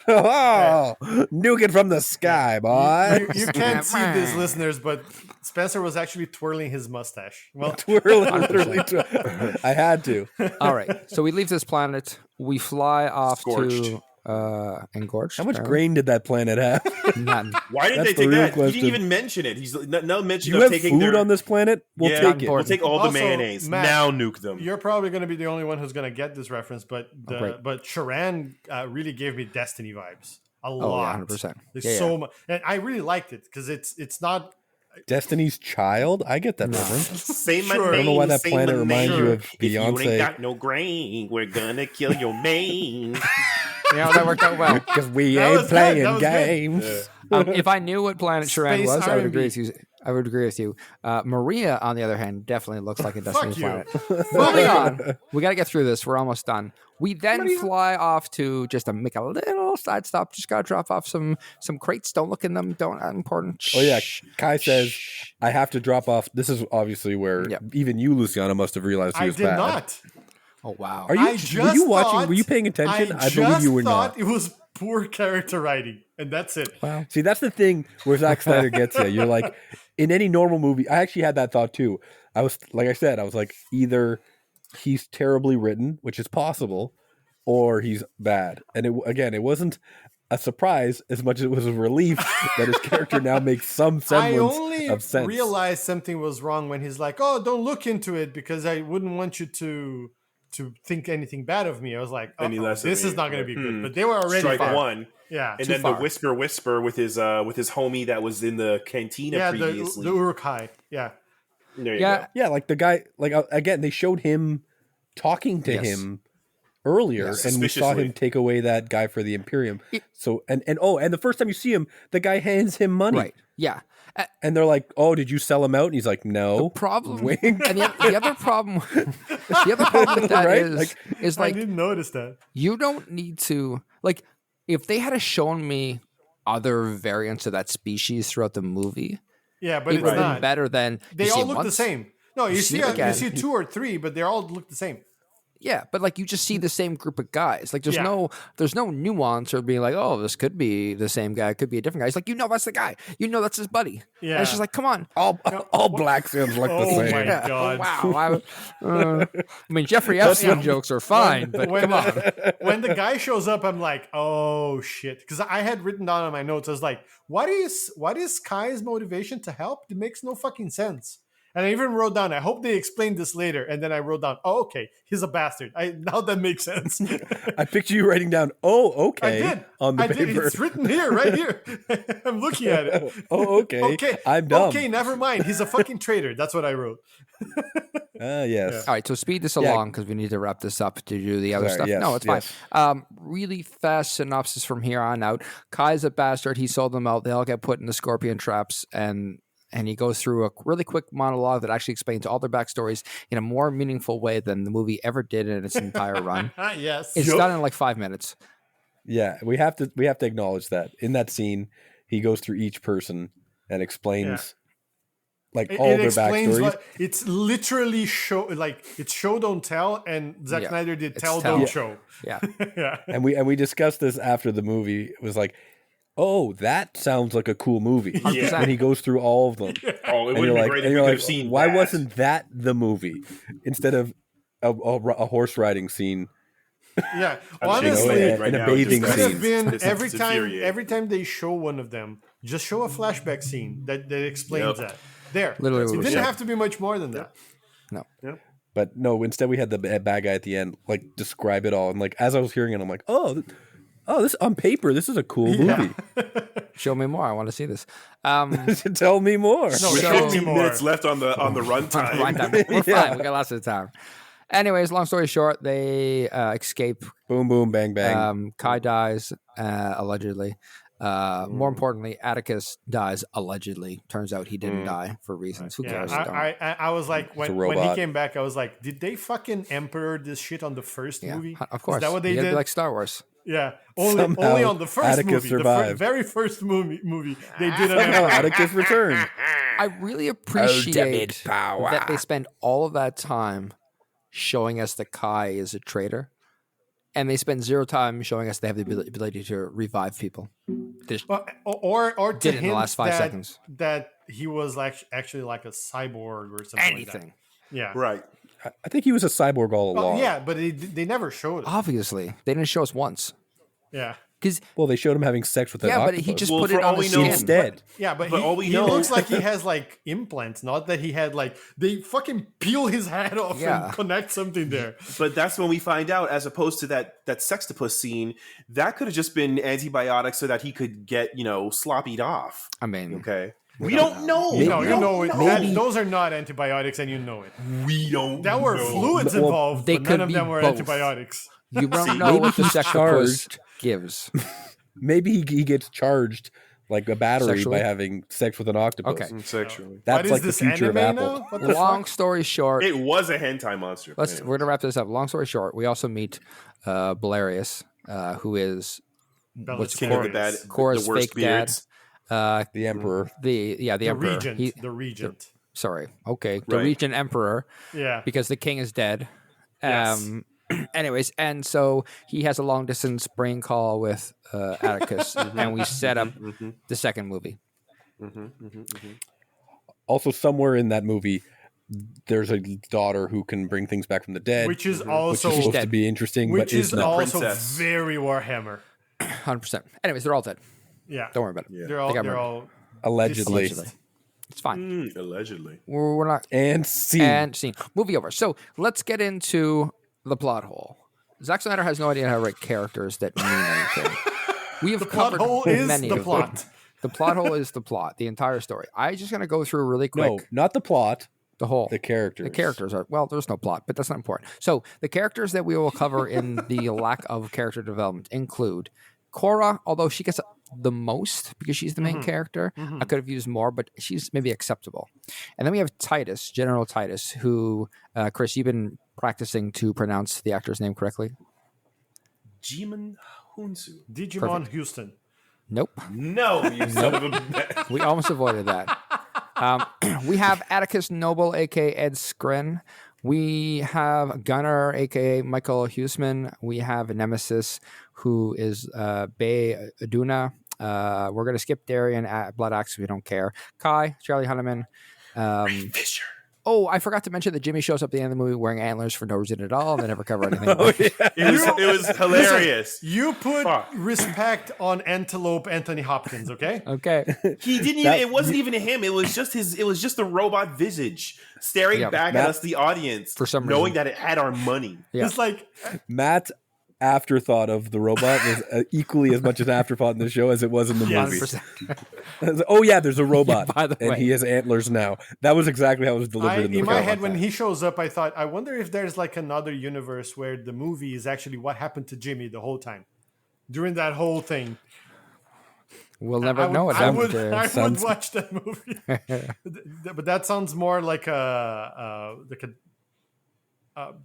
Oh, nuke it from the sky, boy. You can't see this, listeners, but Spencer was actually twirling his mustache. Well, Literally, I had to. All right, so we leave this planet. We fly off Scorched. to Engorged. How much apparently. grain did that planet have? None. Why did That's they the take real that? He question. didn't even mention it. He's no mention You of have taking food their, on this planet? We'll yeah, take it. We'll take all Also, the mayonnaise. Matt, now nuke them. you're probably going to be the only one who's going to get this reference, but great. but Sharan really gave me Destiny vibes a Oh, lot. yeah, 100%. There's Yeah, so much, and I really liked it because it's not. Destiny's Child? I get that reference. Say my Sure. name. I don't know why that say planet my reminds name. you of If you Beyonce. ain't got no grain, we're gonna kill your main. Yeah, that worked out well. Because we That ain't was good, that playing was good. games. If I knew what planet Sharan Space was, I would R&B. agree with you. I would agree with you. Maria, on the other hand, definitely looks like a Destiny Fuck you. planet. Moving on. We got to get through this. We're almost done. We then fly off to just to make a little side stop. Just got to drop off some crates. Don't look in them. Don't important. Oh, yeah. Shh. Kai says, I have to drop off. This is obviously where Yep. even you, Luciano, must have realized he I was did bad. not. Oh wow. Are you, I were just you watching? thought- Were you paying attention? I believe just you were thought not. It was poor character writing, and that's it. Well, See, that's the thing where Zack Snyder gets you. You're like, in any normal movie, I actually had that thought too. I was, like I said, I was like, either he's terribly written, which is possible, or he's bad. And it wasn't a surprise as much as it was a relief that his character now makes some I semblance only of sense. realized something was wrong when he's like, "Oh, don't look into it because I wouldn't want you to think anything bad of me." I was like, Any less of "This me. is not going to be Like, good." But they were already Strike far. one. Yeah, And Too then far. the whisper with his homie that was in the cantina yeah, previously. the Uruk-hai. Yeah, There you yeah, go. Yeah, like the guy, like again, they showed him talking to Yes. him earlier, Yes. and we saw Suspiciously. him take away that guy for the Imperium. It- So and the first time you see him, the guy hands him money, right. Yeah. and they're like, "Oh, did you sell him out?" And he's like, "No." Problem. Wink. And the other problem. The other problem with that Right? is I like didn't notice that. you don't need to like if they had shown me other variants of that species throughout the movie, Yeah, but it it's would have been not. better than They you see all it look the once. same. No, you see see it again. you see 2 or 3, but they all look the same. Yeah, but like you just see the same group of guys. Like there's Yeah. no nuance or being like, oh, this could be the same guy, it could be a different guy. It's like that's the guy. That's his buddy. And Yeah. it's just like, come on. All black Sims look the Oh same. my Yeah. God. Wow. I mean, Jeffrey Epstein jokes are fine, but come on. When the guy shows up, I'm like, oh shit, because I had written down on my notes. I was like, what is Kai's motivation to help? It makes no fucking sense. And I even wrote down, I hope they explain this later. And then I wrote down, oh, okay, he's a bastard. Now that makes sense. I picture you writing down, "Oh, okay," I did. on the I paper. did. It's written here, right here. I'm looking at it. Oh, okay. Okay. I'm dumb. Okay, never mind. He's a fucking traitor. That's what I wrote. Yes. All right, so speed this Yeah. along because we need to wrap this up to do the other Sorry, stuff. yes, No, it's yes. fine. Really fast synopsis from here on out. Kai's a bastard. He sold them out. They all get put in the scorpion traps, and he goes through a really quick monologue that actually explains all their backstories in a more meaningful way than the movie ever did in its entire run. Yes. It's done in like 5 minutes. Yeah, we have to acknowledge that in that scene, he goes through each person and explains like all It their explains backstories. what it's literally it's show don't tell, and Zack Yeah, Snyder did it's tell tell. don't Yeah. show. Yeah. Yeah. And we discussed this after the movie. It was like, oh, that sounds like a cool movie. Yeah. And he goes through all of them. Oh, it And would you're have been like, great and if we you're could like, have seen why that. wasn't that the movie instead of a horse riding scene? Yeah. I'm shaking my Honestly, head right in a now. bathing It's could have scene. been it's infuriating. every time they show one of them, just show a flashback scene that explains Yep. that. There. Literally It what we didn't said. have to be much more than that. No. But no, instead we had the bad guy at the end, like describe it all. And like as I was hearing it, I'm like, this on paper, this is a cool movie. Show me more. I want to see this. Tell me more. No, With show me 15 more. minutes left on the runtime. Fine time. We're fine. We got lots of time. Anyways, long story short, they escape. Boom, boom, bang, bang. Kai dies, allegedly. More importantly, Atticus dies allegedly. Turns out he didn't die for reasons. Who Yeah, cares? Don't. I was like, when he robot. came back, I was like, did they fucking Emperor this shit on the first Yeah, movie? of course. Is that what they You gotta did? be like Star Wars. Yeah, only Somehow on the first Atticus movie, survived. very first movie, they did an Somehow Emperor. Atticus returned. I really appreciate Ultimate power. that they spend all of that time showing us that Kai is a traitor, and they spend zero time showing us they have the ability to revive people. Or to Did it in the hint last 5 that, seconds. that he was actually like a cyborg or something. Anything. Like that. Yeah. Right. I think he was a cyborg all Well, along. yeah, but they never showed it. Obviously, they didn't show us once. Yeah. Because Well, they showed him having sex with an yeah, but octopus. he just Well, put for it all on we his know- skin. instead. Yeah, but But all we he know- looks like he has like implants, not that he had like they fucking peel his head off Yeah. and connect something there. But that's when we find out, as opposed to that sextopus scene, that could have just been antibiotics so that he could get, sloppied off. I mean, Okay. We don't know. Maybe- No, We you don't know it. Maybe- Those are not antibiotics, and you know it. We don't There were know. fluids Well, involved, they but could none of be them were both. antibiotics. you don't know maybe what the he's sextopus charged. gives. Maybe he gets charged like a battery Sexually? by having sex with an octopus. Okay. Sexually. That's What is like the this future of anime Apple. now? What the Long fuck? story short, It was a hentai monster. we're gonna wrap this up. Long story short, we also meet Belarius, who is what's King of the Bellatrix. bad, Cora's the worst fake dad. beards. The Emperor. The The emperor. regent. The regent. Sorry, okay, the Right. regent emperor, Yeah. because the king is dead. Yes. Anyways, and so he has a long distance brain call with Atticus, and we set up the second movie. Also, somewhere in that movie, there's a daughter who can bring things back from the dead, which is which also is supposed to be interesting, which but is not. also Princess. very Warhammer. 100%. Anyways, they're all dead. Yeah, Don't worry about it. Yeah. they're all Allegedly. deceased. It's fine. Allegedly. We're not. And scene. And scene. Movie over. So let's get into the plot hole. Zack Snyder has no idea how to write characters that mean anything. We have Plot covered hole is many the of plot. them. The plot hole is the plot, the entire story. I'm just going to go through really quick. No, not the plot. The whole. The characters. The characters are, well, there's no plot, but that's not important. So the characters that we will cover in the lack of character development include Cora, although she gets the most because she's the main character. I could have used more, but she's maybe acceptable. And then we have Titus, General Titus, who, Chris, you've been practicing to pronounce the actor's name correctly? Jimon Hunsu. Digimon Houston. Nope. No, you son of a bitch. We almost avoided that. We have Atticus Noble, a.k.a. Ed Skren. We have Gunnar, a.k.a. Michael Huseman. We have Nemesis, who is Bay Aduna. We're going to skip Darian at Blood Axe. We don't care. Kai, Charlie Hunneman. Fisher. Oh, I forgot to mention that Jimmy shows up at the end of the movie wearing antlers for no reason at all. And they never cover anything. It was hilarious. You put respect on Antelope Anthony Hopkins, okay? Okay. He didn't even. It wasn't even him. It was just his. It was just the robot visage staring back at us, the audience, for some knowing reason. that it had our money. Yeah. It's like Matt's afterthought of the robot was equally as much an afterthought in the show as it was in the movie. 100%. Oh yeah, there's a robot, by the and way. he has antlers now. That was exactly how it was delivered in the in my film. head when he shows up, I thought, I wonder if there's like another universe where the movie is actually what happened to Jimmy the whole time during that whole thing. We'll never know what I happened would, to I would watch that movie, but that sounds more like a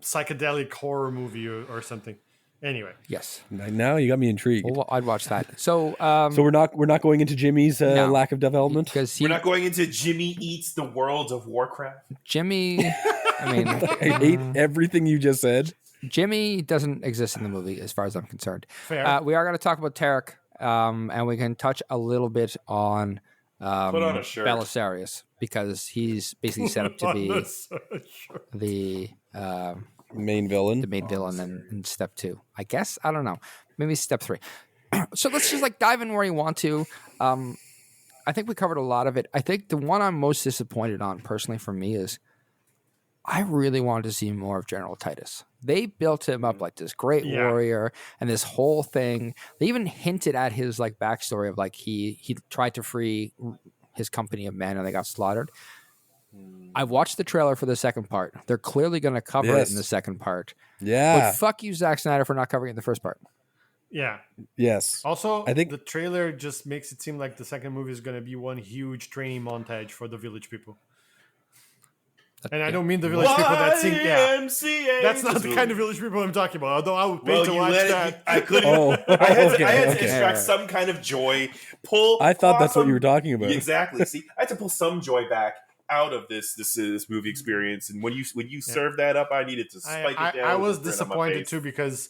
psychedelic horror movie or something. Anyway, Yes. Now you got me intrigued. Well, I'd watch that. So, So we're not going into Jimmy's No. lack of development. because We're not going into Jimmy Eats the World of Warcraft. Jimmy, I mean, I hate everything you just said. Jimmy doesn't exist in the movie as far as I'm concerned. fair. We are going to talk about Tarek, and we can touch a little bit on Put on a shirt. Belisarius because he's basically set up to be Sure. the Main villain. main villain in step 2. I guess, I don't know, maybe step 3. So let's just like dive in where you want to. I think we covered a lot of it. I think the one I'm most disappointed on personally for me is I really wanted to see more of General Titus. They built him up like this great warrior and this whole thing. They even hinted at his like backstory of like he tried to free his company of men and they got slaughtered. I've watched the trailer for the second part. They're clearly going to cover it in the second part. Yeah. But fuck you, Zack Snyder, for not covering it in the first part. Yeah. Yes. Also, I think the trailer just makes it seem like the second movie is going to be one huge training montage for the village people. And I don't mean the village people that sing. Yeah, YMCA. that's not the kind of village people I'm talking about. Although I would pay to you watch let it. that. I couldn't. Oh, I had to okay. extract some kind of joy. Pull. I thought that's what you were awesome- talking about. Exactly. See, I had to pull some joy back out of this movie experience. And when you served that up, I needed to spike it down. I was and grin on my disappointed face. too because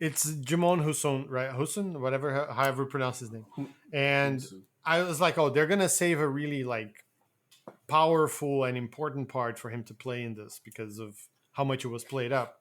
it's Jimon Husson, right? Husson, whatever, however you pronounce his name. And I was like, oh, they're gonna save a really like powerful and important part for him to play in this because of how much it was played up.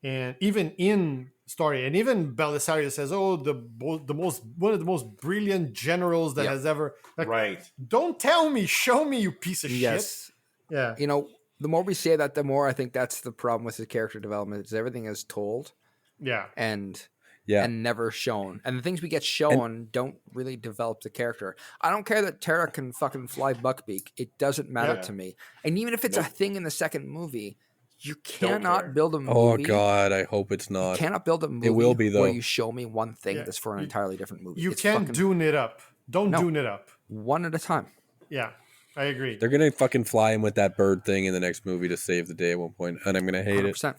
And even in story, and even Belisarius says, "Oh, one of the most brilliant generals that has ever." Like, Right. don't tell me, show me, you piece of Yes. shit. Yeah. You know, the more we say that, the more I think that's the problem with his character development is everything is told Yeah. and Yeah. and never shown. And the things we get shown don't really develop the character. I don't care that Tara can fucking fly buckbeak. It doesn't matter Yeah. to me. And even if it's a thing in the second movie, you care. cannot build a movie. Oh God, I hope it's You not. cannot build a movie will be, though. where you show me one thing Yeah. that's for an entirely different movie. You It's can't fucking dune it up. Don't No. dune it up. one at a time. Yeah, I agree. They're gonna fucking fly him with that bird thing in the next movie to save the day at one point, and I'm gonna hate it. 100%.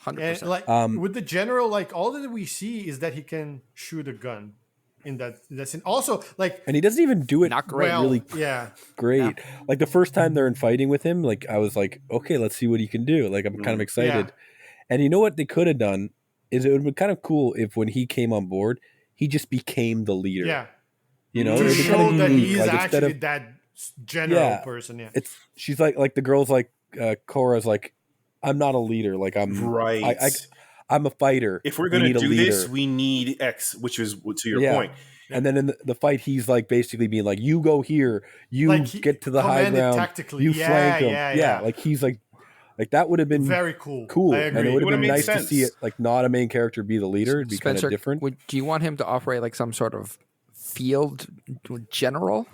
100%. And like with the general, like all that we see is that he can shoot a gun in that scene. Also, like And he doesn't even do it Not great. well, really yeah, great. Like the first time they're in fighting with him, like I was like, okay, let's see what he can do. Like I'm kind of excited. And you know what they could have done is it would have been kind of cool if when he came on board, he just became the leader. Yeah. You know, To it'd be kind show of that unique. he's Like instead actually of that general yeah, person. Yeah. she's like the girl's like Cora's like, I'm not a leader. Like Right. I'm a fighter. If we're We going to need a do leader. this, we need X, which is to your Yeah. point. And then in the fight, he's like basically being like, "You go here, you Like he get to the high commanded ground, tactically. you Yeah, flank him." yeah. Like he's like that would have been Very cool. I and agree. it would have would've been made nice to see sense. it like not a main character be the leader. It'd be kind Spencer, of different. do you want him to operate like some sort of field general?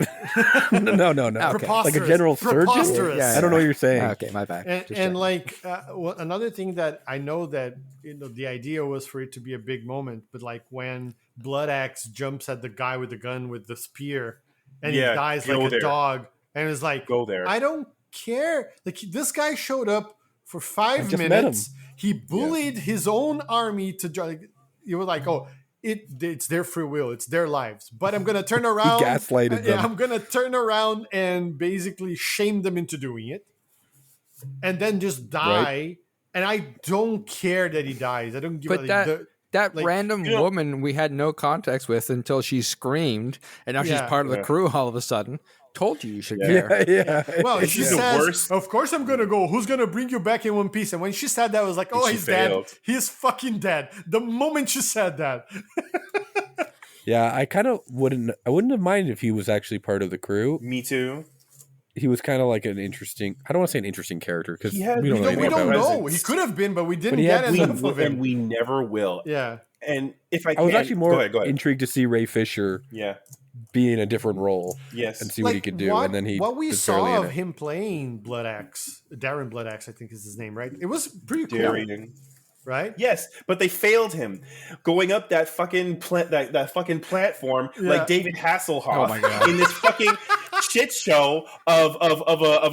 No, Okay. like a general surgeon. Preposterous. Yeah, I don't know what you're saying. Okay, my bad. And, Just and checking. like another thing that I know that the idea was for it to be a big moment, but like when Blood Axe jumps at the guy with the gun with the spear, and Yeah, he dies go like there. a dog, and it's like, Go there. I don't care. Like this guy showed up for 5 just met minutes. He bullied his own army to like, you were like, oh. It's their free will, it's their lives. But I'm gonna turn around. gaslighted them. I'm gonna turn around and basically shame them into doing it, and then just die. Right. And I don't care that he dies. I don't give. But that like, random woman we had no context with until she screamed, and now she's Yeah. part of the crew all of a sudden. Told you should care. Yeah. well, she She's the says, worst. "Of course I'm gonna go. Who's gonna bring you back in one piece?" And when she said that, I was like, "Oh, she he's failed. dead. He is fucking dead." The moment she said that, Yeah, I kind of wouldn't have minded if he was actually part of the crew. Me too. He was kind of like an interesting. I don't want to say an interesting character because He had- we don't know we anything we don't about him. know. presence. He could have been, but we didn't he get had- enough of And him. we never will. Yeah. And if I I can, was actually more go ahead. intrigued to see Ray Fisher Yeah. be in a different role Yes. and see what he could do. And then what we was barely saw in of it. him playing Blood Axe, Darren Blood Axe, I think is his name, right? It was pretty cool, Darian. right? Yes, but they failed him going up that fucking that fucking platform like David Hasselhoff Oh my God. in this fucking shit show of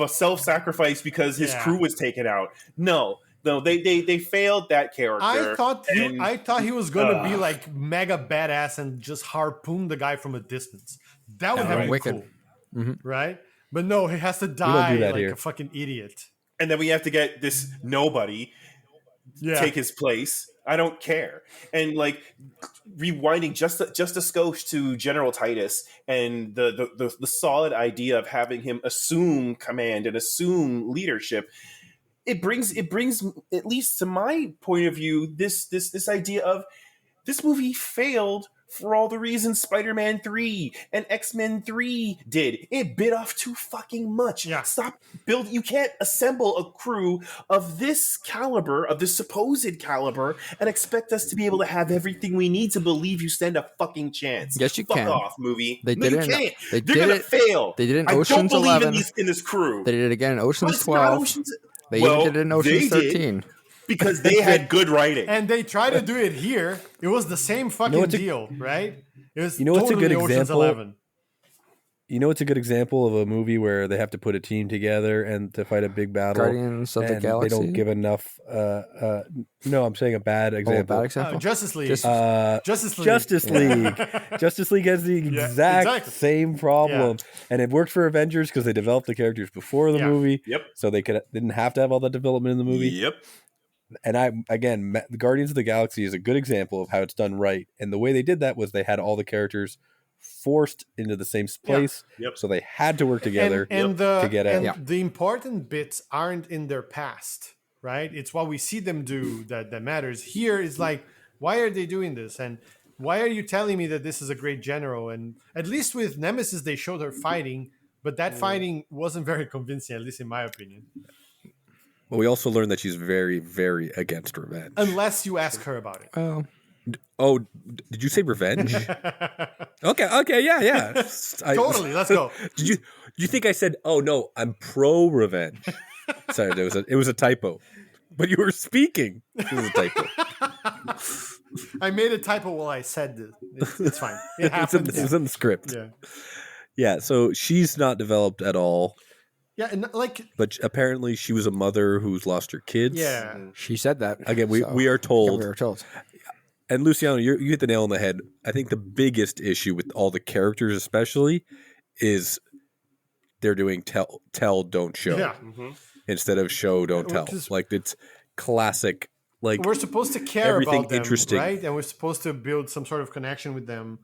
a self-sacrifice because his crew was taken out. No, they failed that character. I thought he was gonna be Ugh. like mega badass and just harpoon the guy from a distance. That would have been Wicked. cool, right? But no, he has to don't die do that like here. a fucking idiot. And then we have to get this nobody take his place. I don't care. And like rewinding just a skosh to General Titus and the solid idea of having him assume command and assume leadership. It brings at least to my point of view this idea of this movie failed for all the reasons Spider-Man 3 and X-Men 3 did. It bit off too fucking much. Yeah. Stop building. You can't assemble a crew of this caliber, of this supposed caliber, and expect us to be able to have everything we need to believe you stand a fucking chance. Yes, you Fuck can. off, movie. They No, did you it in- can't. they They're did gonna it- fail. they did it in I don't Ocean's believe 11. in this crew. They did it again in But Ocean's it's not 12. Ocean's. They Well, even did it in Ocean's they did. 13. Because they had good writing. And they tried to do it here. It was the same fucking what's a- deal, right? It was You know what's a totally good Ocean's example? 11. You know, it's a good example of a movie where they have to put a team together and to fight a big battle. Guardians of the and Galaxy. They don't give enough. No, I'm saying a bad Oh, example. bad example. Justice League. Just- Justice League. Justice League. Justice League has the exact exactly. same problem, and it worked for Avengers because they developed the characters before the Yeah. movie, Yep. so they didn't have to have all that development in the movie. Yep. And the Guardians of the Galaxy is a good example of how it's done right. And the way they did that was they had all the characters forced into the same place, Yep. so they had to work together and to get out. Yeah. the important bits aren't in their past, right? It's what we see them do that matters. Here is like, why are they doing this? And why are you telling me that this is a great general? And at least with Nemesis, they showed her fighting, but that fighting wasn't very convincing, at least in my opinion. But we also learned that she's very, very against revenge. Unless you ask her about it. Oh, Oh, did you say revenge? Okay, yeah. Totally, let's go. Did you think I said, "Oh no, I'm pro revenge"? Sorry, it was a typo. But you were speaking. It was a typo. I made a typo while I said this. It's fine. It It happens. was in the script. Yeah. Yeah, so she's not developed at all. Yeah, and like, But apparently she was a mother who's lost her kids. yeah. she said that. Again, we are Yeah, told. we were told. And Luciano, you hit the nail on the head. I think the biggest issue with all the characters, especially, is they're doing tell, don't show, Yeah. instead of show, don't tell. Which is- Like it's classic like we're supposed to care everything about them, interesting. right? And we're supposed to build some sort of connection with them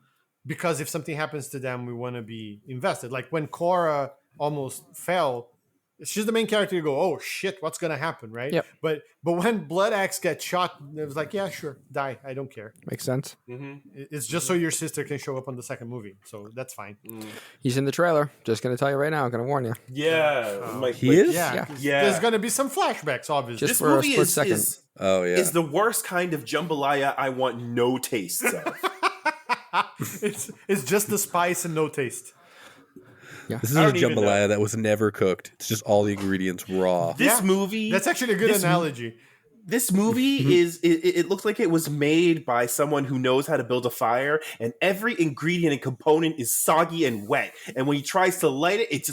because if something happens to them, we want to be invested. Like when Cora almost fell, she's the main character. You go, oh shit, what's gonna happen, right? Yep. But when Blood Axe gets shot, it was like, yeah, sure, die. I don't care. Makes sense. It's just so your sister can show up on the second movie, so that's fine. He's in the trailer. Just gonna tell you right now. I'm gonna warn you. Yeah, He is? Yeah, Yeah. 'cause Yeah. there's gonna be some flashbacks, obviously. Just This for a movie split is, second. is Oh yeah. is the worst kind of jambalaya I want no tastes of. it's just the spice and no taste. This is I a don't even know. jambalaya that was never cooked. It's just all the ingredients raw. This Yeah. movie, That's actually a good this- analogy. This movie is it looks like it was made by someone who knows how to build a fire, and every ingredient and component is soggy and wet. And when he tries to light it,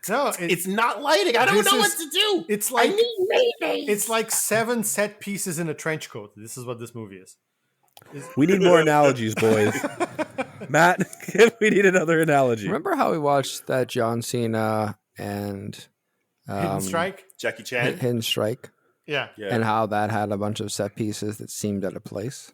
No, it's not lighting. I don't this know is- what to do. It's I like need mayonnaise. it's like 7 set pieces in a trench coat. This is what this movie is. We need more analogies, boys. Matt, we need another analogy. Remember how we watched that John Cena and Hidden Strike. Jackie Chan. Hidden Strike, Yeah. Yeah. and how that had a bunch of set pieces that seemed out of place?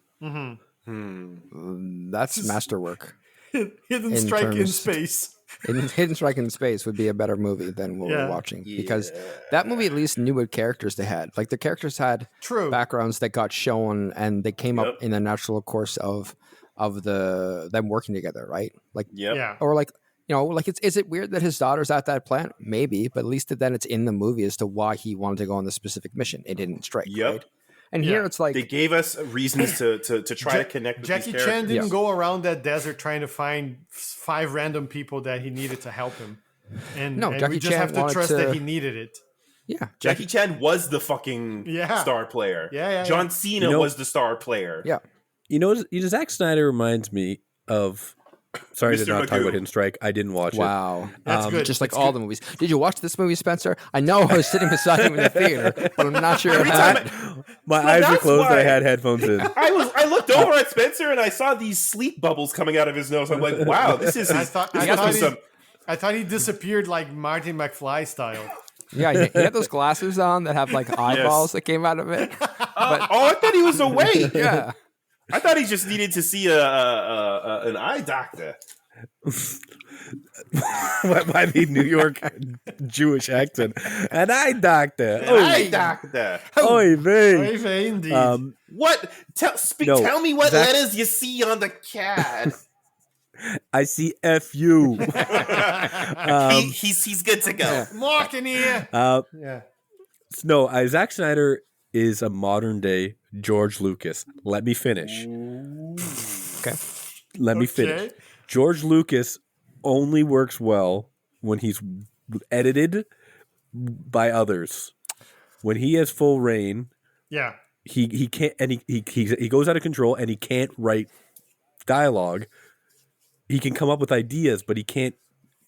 That's masterwork. Hidden In Strike in terms- space. Hidden Strike in Space would be a better movie than what Yeah. we're watching because that movie at least knew what characters they had. Like the characters had True. backgrounds that got shown and they came Yep. up in the natural course of them working together, right? Like Yep. Yeah. or like like is it weird that his daughter's at that plant? Maybe, but at least then it's in the movie as to why he wanted to go on this specific mission. It didn't strike, Yep. right? And here Yeah. it's like They gave us rereasons to try to connect with Jackie these Chan characters. didn't Yeah. go around that desert trying to find 5 random people that he needed to help him. And, No, and Jackie we just Chan have to wanted trust to- that he needed it. yeah, Jackie Chan was the fucking Yeah. star player. Yeah. John Cena You know- was the star player. yeah. Zack Snyder reminds me of. Sorry to Mr. not talk Magoo. about Hidden Strike. I didn't watch it. Wow. That's good. Just like That's all good. the movies. Did you watch this movie, Spencer? I know I was sitting beside him in the theater, but I'm not sure. Every if time that- My Well, eyes were that's closed and I why- had headphones in. I looked over at Spencer and I saw these sleep bubbles coming out of his nose. I'm like, wow, this is I thought, this I, must thought be he, some. I thought he disappeared like Marty McFly style. yeah, he had those glasses on that have like eyeballs that came out of it. But Oh, I thought he was awake. yeah, I thought he just needed to see an eye doctor. By the New York Jewish accent. An eye doctor. An Oh, eye doctor. oy vey. Very, very indeed. What? No, Tell me what Zach- letters you see on the CAD. I see FU. He's good to go. Mark in here. Yeah. No, Zack Snyder is a modern day George Lucas. Let me finish. okay. Let me finish. George Lucas only works well when he's edited by others. When he has full reign, Yeah. he can't, and he goes out of control, and he can't write dialogue. He can come up with ideas, but he can't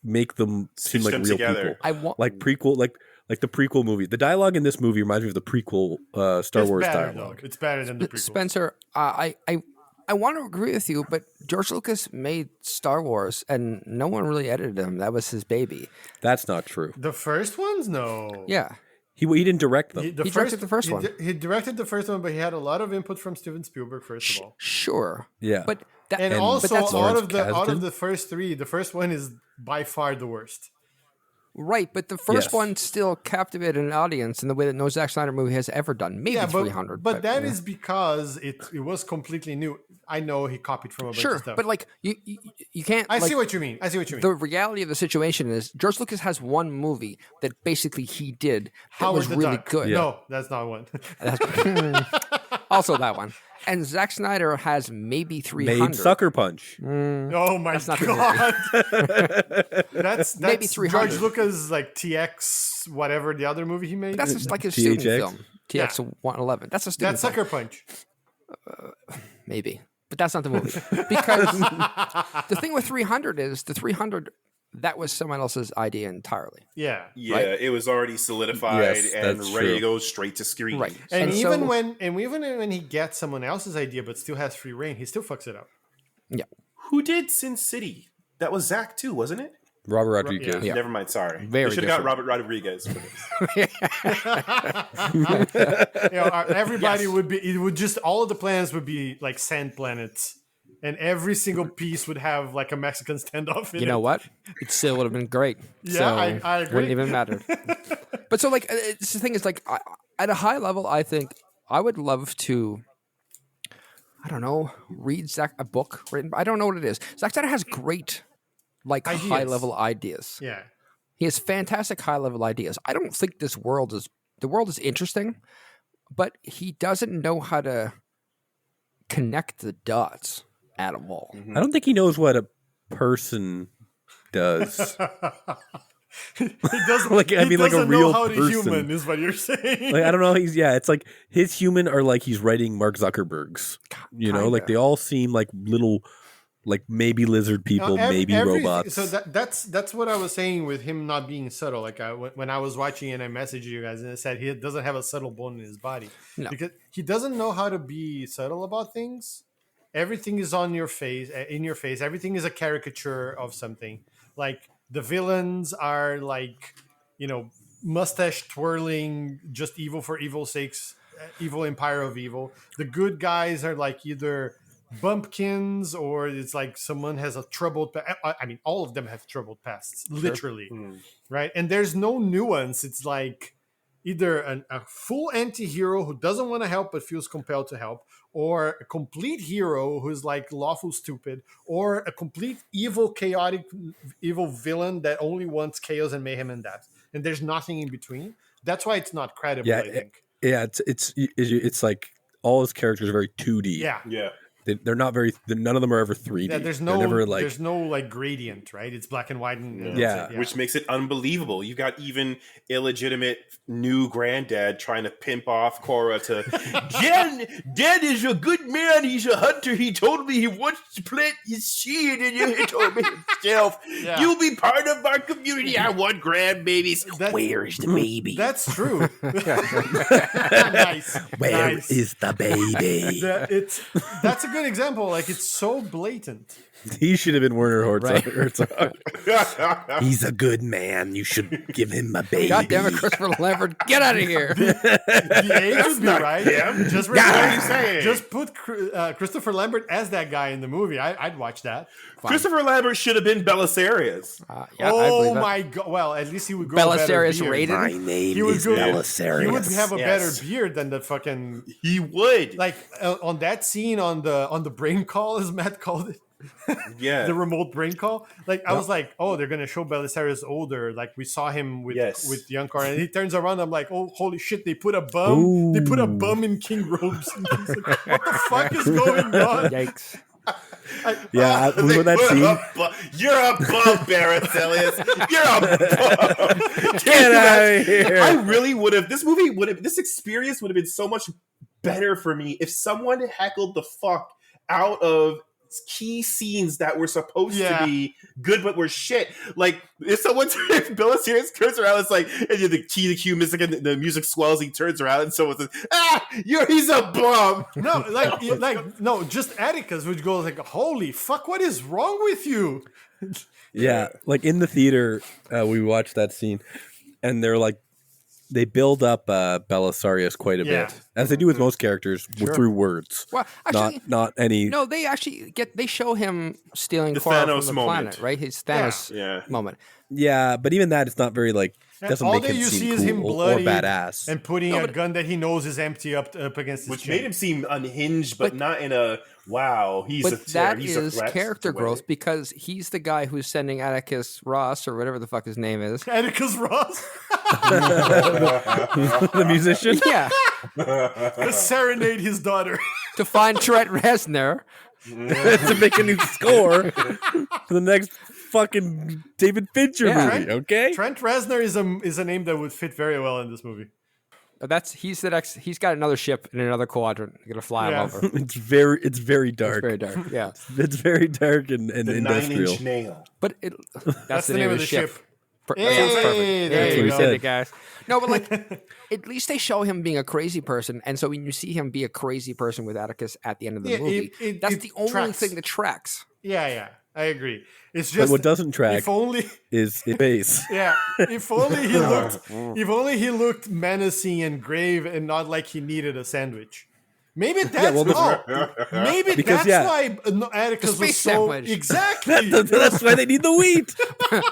make them seem Stitch like them real together. people. I want Like prequel, like the prequel movie. The dialogue in this movie reminds me of the prequel Star It's Wars better, dialogue. though. It's better than the prequel. Spencer. I want to agree with you, but George Lucas made Star Wars, and no one really edited him. That was his baby. That's not true. The first ones? No. Yeah. He didn't direct them. He directed the first one. He directed the first one, but he had a lot of input from Steven Spielberg, first of all. Sure. Yeah. But that, And And- also, but that's Lawrence out Kasdan? of the first 3, the first one is by far the worst. right. But the first Yes. one still captivated an audience in the way that no Zack Snyder movie has ever done. Maybe Yeah, 300. but that yeah. is because it was completely new. I know he copied from a bunch sure. of stuff. But like you can't. I like, see what you mean. The reality of the situation is George Lucas has one movie that basically he did that Howard was the really Duck. good. No, that's not one. Also that one. And Zack Snyder has maybe 300. Made Sucker Punch. Oh my not the god! that's Maybe 300. George Lucas like TX whatever the other movie he made. That's just like his student THX? film. TX 111. That's a student That's film. Sucker Punch. Maybe. But that's not the movie. Because the thing with 300 is the 300, that was someone else's idea entirely. Yeah. Yeah, Right? it was already solidified Yes, and that's ready true. to go straight to screen. Right. And so- even when he gets someone else's idea but still has free reign, he still fucks it up. Yeah. Who did Sin City? That was Zach too, wasn't it? Robert Rodriguez. Yeah. Never mind. Sorry. Very They should have got different. Robert Rodriguez for this. Everybody Yes. would be. It would just all of the planets would be like sand planets, and every single piece would have like a Mexican standoff in it. You know what? It still would have been great. Yeah, so I agree. Wouldn't even matter. But so, like, it's the thing is, like, at a high level, I think I would love to. I don't know. Read a book written. I don't know what it is. Zack Snyder has great, like, Ideas. high level ideas. Yeah. He has fantastic high level ideas. I don't think the world is interesting, but he doesn't know how to connect the dots at all. I don't think he knows what a person does. He doesn't. Like, I he mean, like a doesn't real know how to person. human is what you're saying. Like, I don't know. It's like his human are like he's writing Mark Zuckerberg's. You know, like they all seem like little, like maybe lizard people, maybe robots. So that's what I was saying with him not being subtle. Like when I was watching and I messaged you guys and I said he doesn't have a subtle bone in his body because he doesn't know how to be subtle about things. Everything is on your face, in your face. Everything is a caricature of something. Like the villains are like, mustache twirling, just evil for evil's sakes, evil empire of evil. The good guys are like either bumpkins or it's like someone has a troubled I mean all of them have troubled pasts literally, right? And there's no nuance. It's like either a full anti-hero who doesn't want to help but feels compelled to help, or a complete hero who's like lawful stupid, or a complete evil chaotic evil villain that only wants chaos and mayhem and death, and there's nothing in between. That's why it's not credible. I think it's like all his characters are very 2D. Yeah. They're not very. None of them are ever 3D. Yeah, there's no like gradient, right? It's black and white, and that's it. Which makes it unbelievable. You've got even illegitimate new granddad trying to pimp off Korra to Dad is a good man. He's a hunter. He told me he wants to plant his seed, and he told me himself, "You'll be part of our community. I want grandbabies. Where's the baby?" That's true. Nice. Where nice. is the baby? That's a good example. Like it's so blatant. He should have been Werner Herzog. Right. He's a good man. You should give him a baby. God damn it, Christopher Lambert, get out of here! The age would be right. him. Just What are you saying? Just put Christopher Lambert as that guy in the movie. I'd watch that. Fine. Christopher Lambert should have been Belisarius. Yeah, I Oh believe that. my god! Well, at least he would go a better Belisarius beard. rated. My name He would is go- Belisarius. He would have a Yes. better beard than the fucking He would. like on that scene on the brain call, as Matt called it. Yeah. The remote brain call. Like I was like, oh, they're gonna show Belisarius older. Like we saw him with young Car, and he turns around. I'm like, oh, holy shit! They put a bum. Ooh. They put a bum in king robes. And he's like, what the fuck is going on? Yikes! Yeah, They when that put scene. you're a bum, Belisarius. You're a bum. Get out of here. I really would have. This experience would have been so much better for me if someone heckled the fuck out of key scenes that were supposed to be good but were shit. Like if Belisarius turns around, it's like and the key to cue music and the music swells, he turns around and someone says, he's a bum. No, just Atticus would go like, holy fuck, what is wrong with you? Yeah, like in the theater, we watched that scene, and they're like, they build up Belisarius quite a bit, as they do with most characters through words. Well, actually, not any. No, they actually they show him stealing The Korra Thanos from the moment. planet, right? His Thanos moment. Yeah, but even that, it's not very like. Doesn't all make that him you seem see cool is him or bloody badass. and putting a gun that he knows is empty up against his Which chin. made him seem unhinged, but not in a wow. He's a that he's a is threat character way. growth because he's the guy who's sending Atticus Ross or whatever the fuck his name is. Atticus Ross The musician. Yeah, to serenade his daughter. to find Trent Reznor. To make a new score for the next fucking David Fincher movie. Okay. Trent Reznor is a name that would fit very well in this movie. But he's the next. He's got another ship in another quadrant. Gonna fly him over. It's very dark. It's very dark. Yeah, It's very dark and The industrial. 9-inch nail. but that's the name of the ship. Hey, Sounds perfect. there Yeah, you we go. said it, guys. No, but like, at least they show him being a crazy person, and so when you see him be a crazy person with Atticus at the end of the movie, that's it the only tracks. thing that tracks. Yeah. I agree. It's But just what doesn't track if only is his face. yeah, if only he looked menacing and grave and not like he needed a sandwich. Maybe that's Because, why Atticus space was so sandwich. exactly. That's why they need the wheat.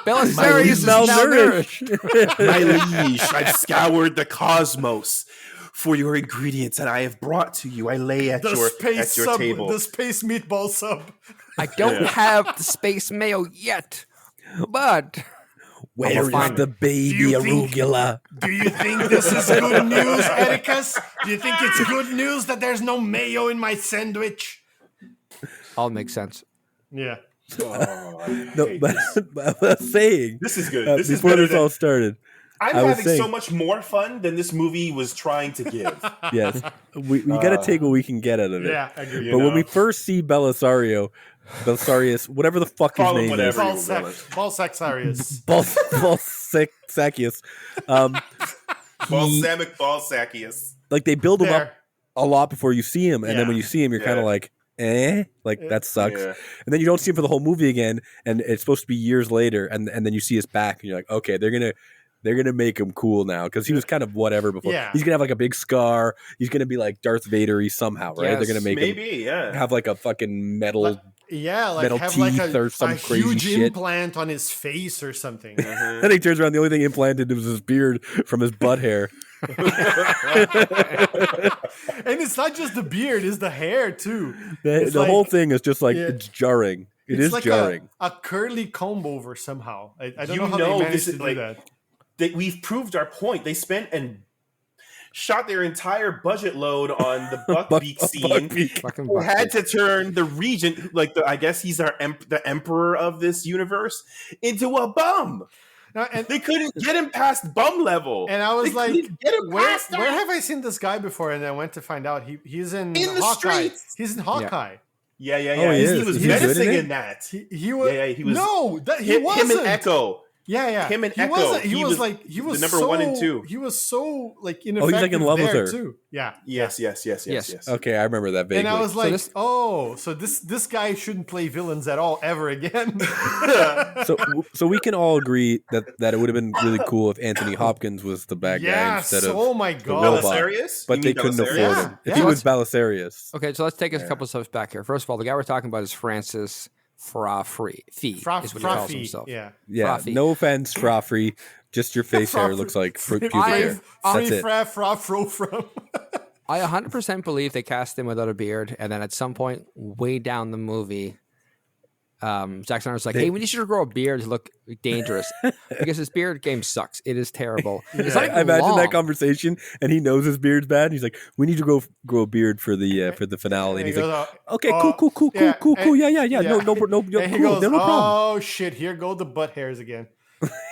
Belisarius is malnourished. malnourished. My liege, I've scoured the cosmos for your ingredients, and I have brought to you. I lay at the your space at your sub, table. the space meatball sub. I don't have the space mayo yet, but Where is find the it. baby Do you think- arugula? Do you think this is good news, Atticus? Do you think it's good news that there's no mayo in my sandwich? all makes sense. Yeah. Oh, I No, hate but, this. but I was saying, This is good. This is before better this than- all started, I'm I was having so saying- much more fun than this movie was trying to give. yes, we got to take what we can get out of it. Yeah, I agree. But when know. we first see Belisarius, whatever the fuck his Call him name whatever. is, Balsaxarius. Balsacius, Balsamic Balsacius. like they build him up There. a lot before you see him, and then Yeah. when you see him, you're kind of Yeah. like, like that sucks. Yeah. And then you don't see him for the whole movie again, and it's supposed to be years later, and then you see his back, and you're like, okay, they're gonna make him cool now because he was kind of whatever before. Yeah. He's gonna have like a big scar. He's gonna be like Darth Vader-y somehow, right? Yes, They're gonna make him Maybe, yeah. have like a fucking metal. Yeah, like metal have like teeth or some a crazy huge shit. implant on his face or something. And he turns around. The only thing implanted was his beard from his butt hair. And it's not just the beard; it's the hair too. The It's like- whole thing is just like Yeah. it's jarring. It it's is like jarring. a curly comb over somehow. I don't You know how know they managed this to is do like- that. We've proved our point. They spent and shot their entire budget load on the Buckbeak scene. Buckbeak. Fucking Who had Buckbeak. to turn the regent, I guess he's the emperor of this universe, into a bum. Now, and They couldn't get him past bum level. and I was They like, couldn't get him where past that. have I seen this guy before? And I went to find out he's in In the Hawkeye. streets. He's in Hawkeye. Yeah. Oh, he he is. was Is he good in menacing it? in that. He was. Yeah, he was- No, he Him wasn't. and Echo. Yeah. Him and he Echo. wasn't. He, He was was like he was the number so, 1 and 2. He was so like in ineffective love with there her. too. Yeah. Yes. Yes. Okay, I remember that vaguely. And I was like, this- this guy shouldn't play villains at all ever again. so we can all agree that it would have been really cool if Anthony Hopkins was the bad guy Yes. instead of Oh my the god. robot. Belisarius? But You they mean couldn't afford Belisarius? him. If Yeah. he was Belisarius, Okay, so let's take a couple steps back here. First of all, the guy we're talking about is Francis Fee is what he calls Frothy. himself. Yeah. yeah, Frothy. no offense, Froffrey, just your face hair looks like pubic hair. That's it. From. I 100% believe they cast him without a beard, and then at some point, way down the movie, Zack Snyder's like, "Hey, we need you to grow a beard to look dangerous because his beard game sucks. It is terrible. It's not even I imagine long. that conversation, and he knows his beard's bad. And he's like, "We need to grow a beard for the finale." And he's like, "Okay, cool, yeah. No, And he cool, goes, no problem. "Oh shit! Here go the butt hairs again."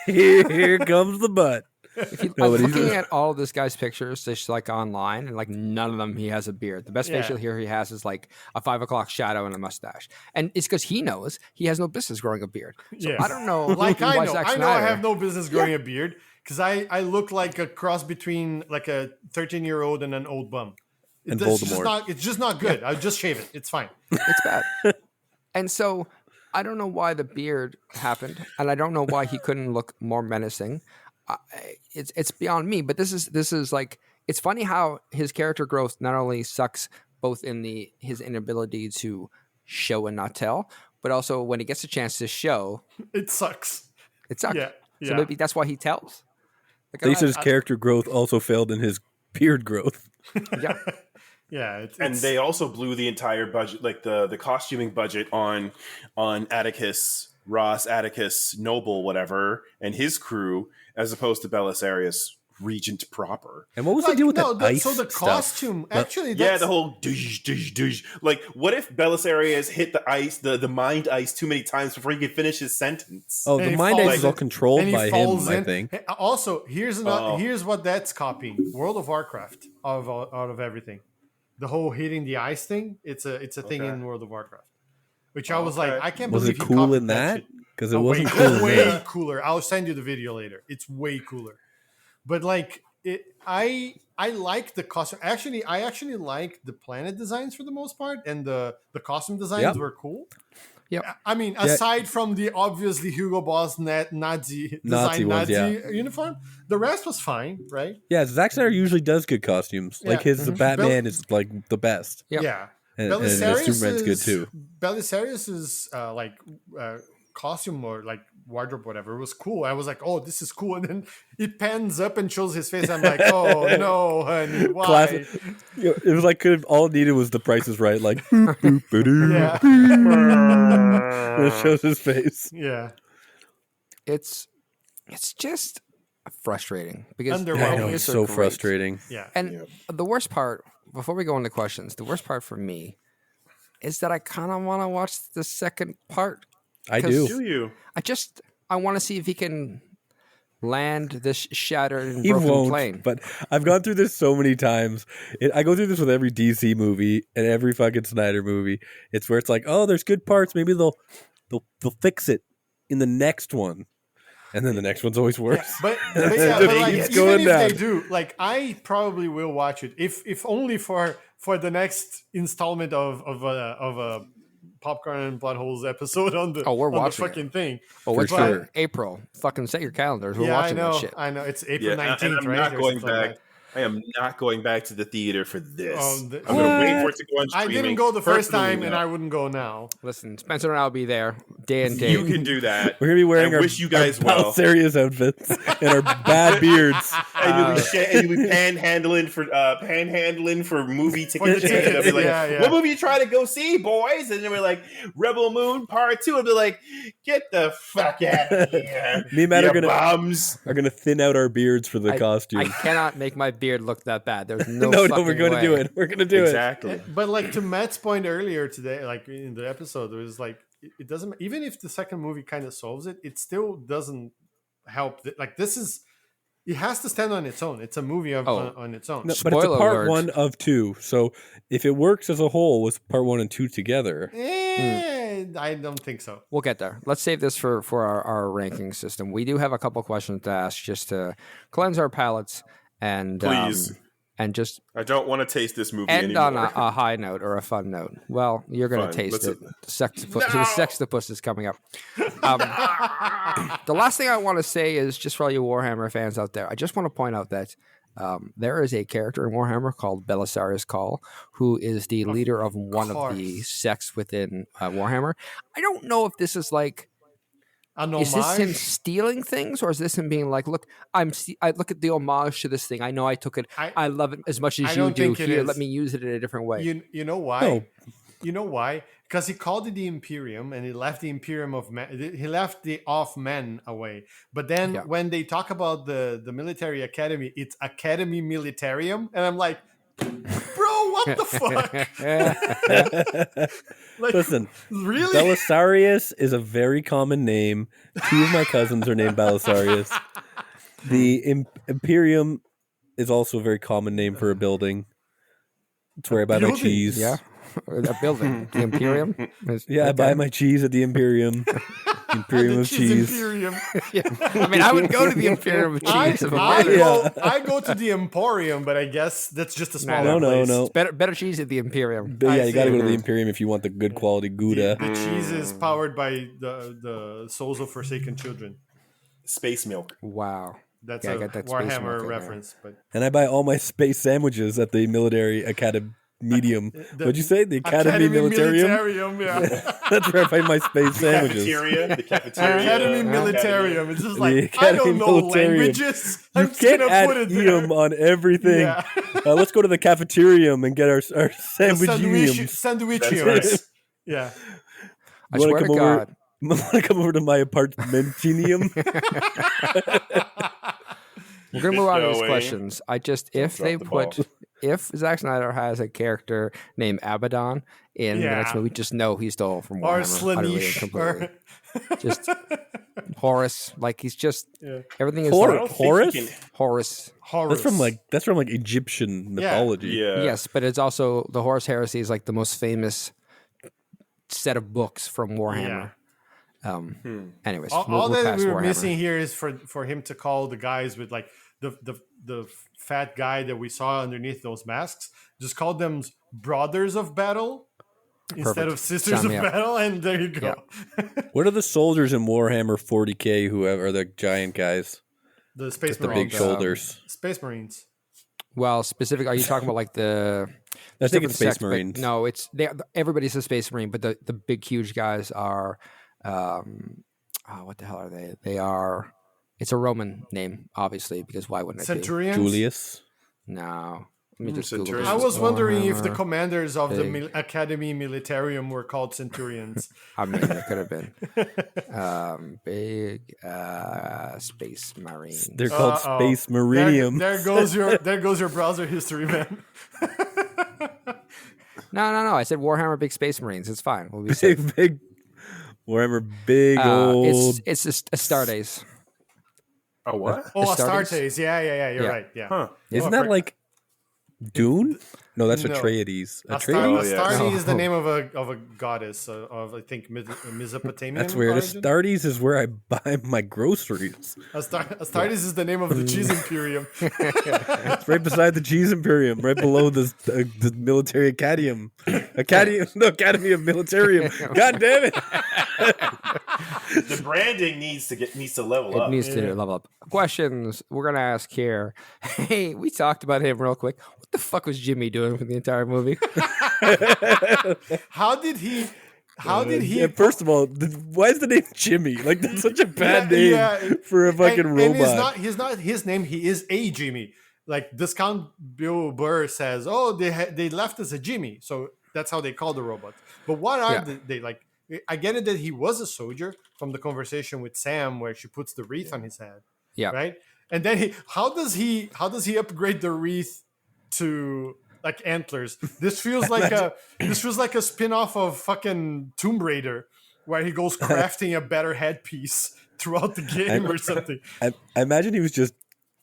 Here comes the butt." If you, No, I'm but he's- looking at all of this guy's pictures, just like online, and like none of them he has a beard. The best Yeah. facial hair he has is like a 5 o'clock shadow and a mustache, and it's because he knows he has no business growing a beard. So Yes. I don't know. Like why I know, Zack I know, I Snyder- have no business growing a beard because I look like a cross between like a 13-year-old and an old bum. And It's Voldemort. it's just not good. I'll just shave it. It's fine. It's bad. And so I don't know why the beard happened, and I don't know why he couldn't look more menacing. It's beyond me. But this is like, it's funny how his character growth not only sucks both in his inability to show and not tell, but also when he gets a chance to show, It sucks. it sucks. Yeah. So maybe that's why he tells. Like, They said his character growth also failed in his beard growth. yeah. Yeah. And they also blew the entire budget, like the costuming budget on Atticus, Ross, Atticus, Noble, whatever, and his crew, as opposed to Belisarius, Regent proper. And what was the deal with that ice so the stuff? costume actually Yeah, that's, the whole douche, douche, douche. Like, what if Belisarius hit the ice, the mind ice, too many times before he could finish his sentence? Oh, and the he mind falls ice is all in- controlled and he by him, falls I in. think. Also, here's Oh. here's what that's copying: World of Warcraft out of everything. The whole hitting the ice thing. It's a thing Okay. in World of Warcraft, which I was like, Okay. I can't Was believe it he cool copied in that? shit. Because it Oh, wasn't cool in way that. cooler. I'll send you the video later. It's way cooler. But like I like the costume. Actually, I actually like the planet designs for the most part, and the costume designs were cool. Yep. I mean, aside from the obviously Hugo Boss Nazi design ones, uniform, the rest was fine, right? Yeah, Zack Snyder usually does good costumes. Like Yeah. his Batman is like the best. Yep. Yeah. And Superman's good too. Belisarius's costume or like wardrobe, whatever, was cool. I was like, oh, this is cool. And then it pans up and shows his face. I'm like, oh no, honey, why? Classic. It was like all it needed was the Price is Right, like boop, boop, ba-doo, Yeah. and it shows his face. Yeah. It's just frustrating because Underwhelming. I know, movies it's are so great. frustrating. Yeah. And the worst part, before we go into questions, the worst part for me is that I kind of want to watch the second part. I do. Do you? I want to see if he can land this shattered and He broken won't, plane. but I've gone through this so many times. I go through this with every DC movie and every fucking Snyder movie. It's where it's like, oh, there's good parts. Maybe they'll fix it in the next one, and then the next one's always worse. But It like, keeps even going if down. they do, like, I probably will watch it if only for the next installment of a Popcorn and Buttholes episode on the We're on the watching fucking thing. Oh, For what's sure. that? April. Fucking set your calendars. We're Yeah, watching I know. that shit. I know. It's April Yeah, 19th, and I'm right? not Or going something like back. that. I am not going back to the theater for this. Oh, I'm going to wait for it to go on I streaming. didn't go the first Personally, time, and no. I wouldn't go now. Listen, Spencer and I will be there day and day. You can do that. We're gonna be wearing I our, wish you guys our well. Belisarius outfits and our bad beards. And you'll be panhandling for movie tickets. tickets, And they'll be like, yeah. what movie you trying to go see, boys? And then we're like, Rebel Moon Part 2. And they're like, get the fuck out of here. Me and Matt you are gonna bums. thin out our beards for the I costume. cannot make my beard look that bad. There's no no, fucking we're going to way. do it. We're going to do Exactly. But like to Matt's point earlier today, like in the episode, it was like it doesn't. Even if the second movie kind of solves it, it still doesn't help. Like this is. It has to stand on its own. It's a movie on its own. No, but it's a Spoiler part alert. 1 of 2. So if it works as a whole with part 1 and 2 together, I don't think so. We'll get there. Let's save this for our ranking system. We do have a couple questions to ask just to cleanse our palates and Please. And just I don't want to taste this movie end anymore. on a high note or a fun note. Well, you're going to Fine. taste Let's- it. The Sextopus is coming up. The last thing I want to say is just for all you Warhammer fans out there, I just want to point out that there is a character in Warhammer called Belisarius Cawl, who is the leader of one of the sects within Warhammer. I don't know if this is like, An is this him homage? stealing things, or is this him being like, look, I look at the homage to this thing. I know I took it. I love it as much I as you don't do. think it Here, is. let me use it in a different way. You know why? No. You know why? Because he called it the Imperium, and he left the Imperium of men. He left the off men away. But then Yeah. when they talk about the military academy, it's Academy Militarium, and I'm like, bro, what the fuck? Like, listen, really? Belisarius is a very common name. 2 of my cousins are named Belisarius. The Imperium is also a very common name for a building. It's where I buy my building? cheese. Yeah, a building, the Imperium. Yeah, I buy my cheese at the Imperium. Imperium of cheese. Imperium. Yeah. I mean, I would go to the Imperium of I, cheese. If I'm I, there. go, I go to the Emporium, but I guess that's just a smaller No, no, place. no. It's better cheese at the Imperium. But yeah, I you got to see. go to the Imperium if you want the good quality Gouda. The cheese is powered by the souls of forsaken children. Space milk. Wow. That's Yeah, I a got that space milk Warhammer in there. reference. But And I buy all my space sandwiches at the Military Academy. What'd you say? The Academy Militarium? Militarium, yeah. That's where I find my space sandwiches. The cafeteria. Academy Militarium. It's just like, I Academy don't know Militarium. languages. You I'm just can't gonna add put it "ium" there. on everything. Yeah. Let's go to the cafeterium and get our Sandwich, sandwichiums. That's Yeah. I Wanna swear to come over- God. Want to come over to my apartmentinium? We're gonna move on to No these way. questions. I just if drop they the put ball. if Zack Snyder has a character named Abaddon in the next Yeah. movie, just know he stole from Or Warhammer. utterly and Slanish. completely. Or Just Horus, like he's just Yeah. everything is Hor- like don't think Horus? you can- Horus. Horus. That's from Egyptian mythology. Yeah. Yes, but it's also the Horus Heresy is like the most famous set of books from Warhammer. Anyways, All we're that past we were Warhammer. missing here is for him to call the guys with like the fat guy that we saw underneath those masks, just call them brothers of battle instead Perfect. of sisters Sign of me up. battle, and there you go. What are the soldiers in Warhammer 40k who are the giant guys? The Space The Marines. big shoulders. Space Marines. Well, specific. Are you talking about like the? I think different it's Space sects, but Marines. No, it's everybody's a Space Marine, but the big huge guys are, what the hell are they? They are. It's a Roman name, obviously, because why wouldn't it Centurions. Julius. be? No. Let me just Google Centurions. this. I was wondering if the Warhammer. commanders of the Big. Academy Militarium were called Centurions. I mean, it could have been. Big Space Marines. They're called Uh-oh. Space Marinium. There goes your browser history, man. No. I said Warhammer Big Space Marines. It's fine. We'll be safe. big Warhammer, big old. It's Astartes. Oh, what? Oh, Astartes? Astartes. Yeah. You're Yeah. right. Yeah. Huh. Isn't that like Dune? No, that's No. Atreides. Astartes, Atreides? Oh, yeah. Astartes is the No. name of a goddess of I think Mesopotamian. That's weird. origin. Astartes is where I buy my groceries. Astartes is the name of the cheese imperium. It's right beside the cheese imperium, right below the military academy. The Academy of Militarium. God damn it! The branding needs to level It up. needs to level up. Questions we're gonna ask here. Hey, we talked about him real quick. What the fuck was Jimmy doing for the entire movie? How did he? Yeah, first of all, why is the name Jimmy? Like that's such a bad name for a fucking robot. And he's not his name. He is a Jimmy. Like Discount Bill Burr says, oh, they left us a Jimmy, so that's how they call the robot. But what are they like? I get it that he was a soldier from the conversation with Sam where she puts the wreath on his head. Yeah. Right. And then how does he upgrade the wreath to like antlers? This feels like a spin-off of fucking Tomb Raider where he goes crafting a better headpiece throughout the game or something. I imagine he was just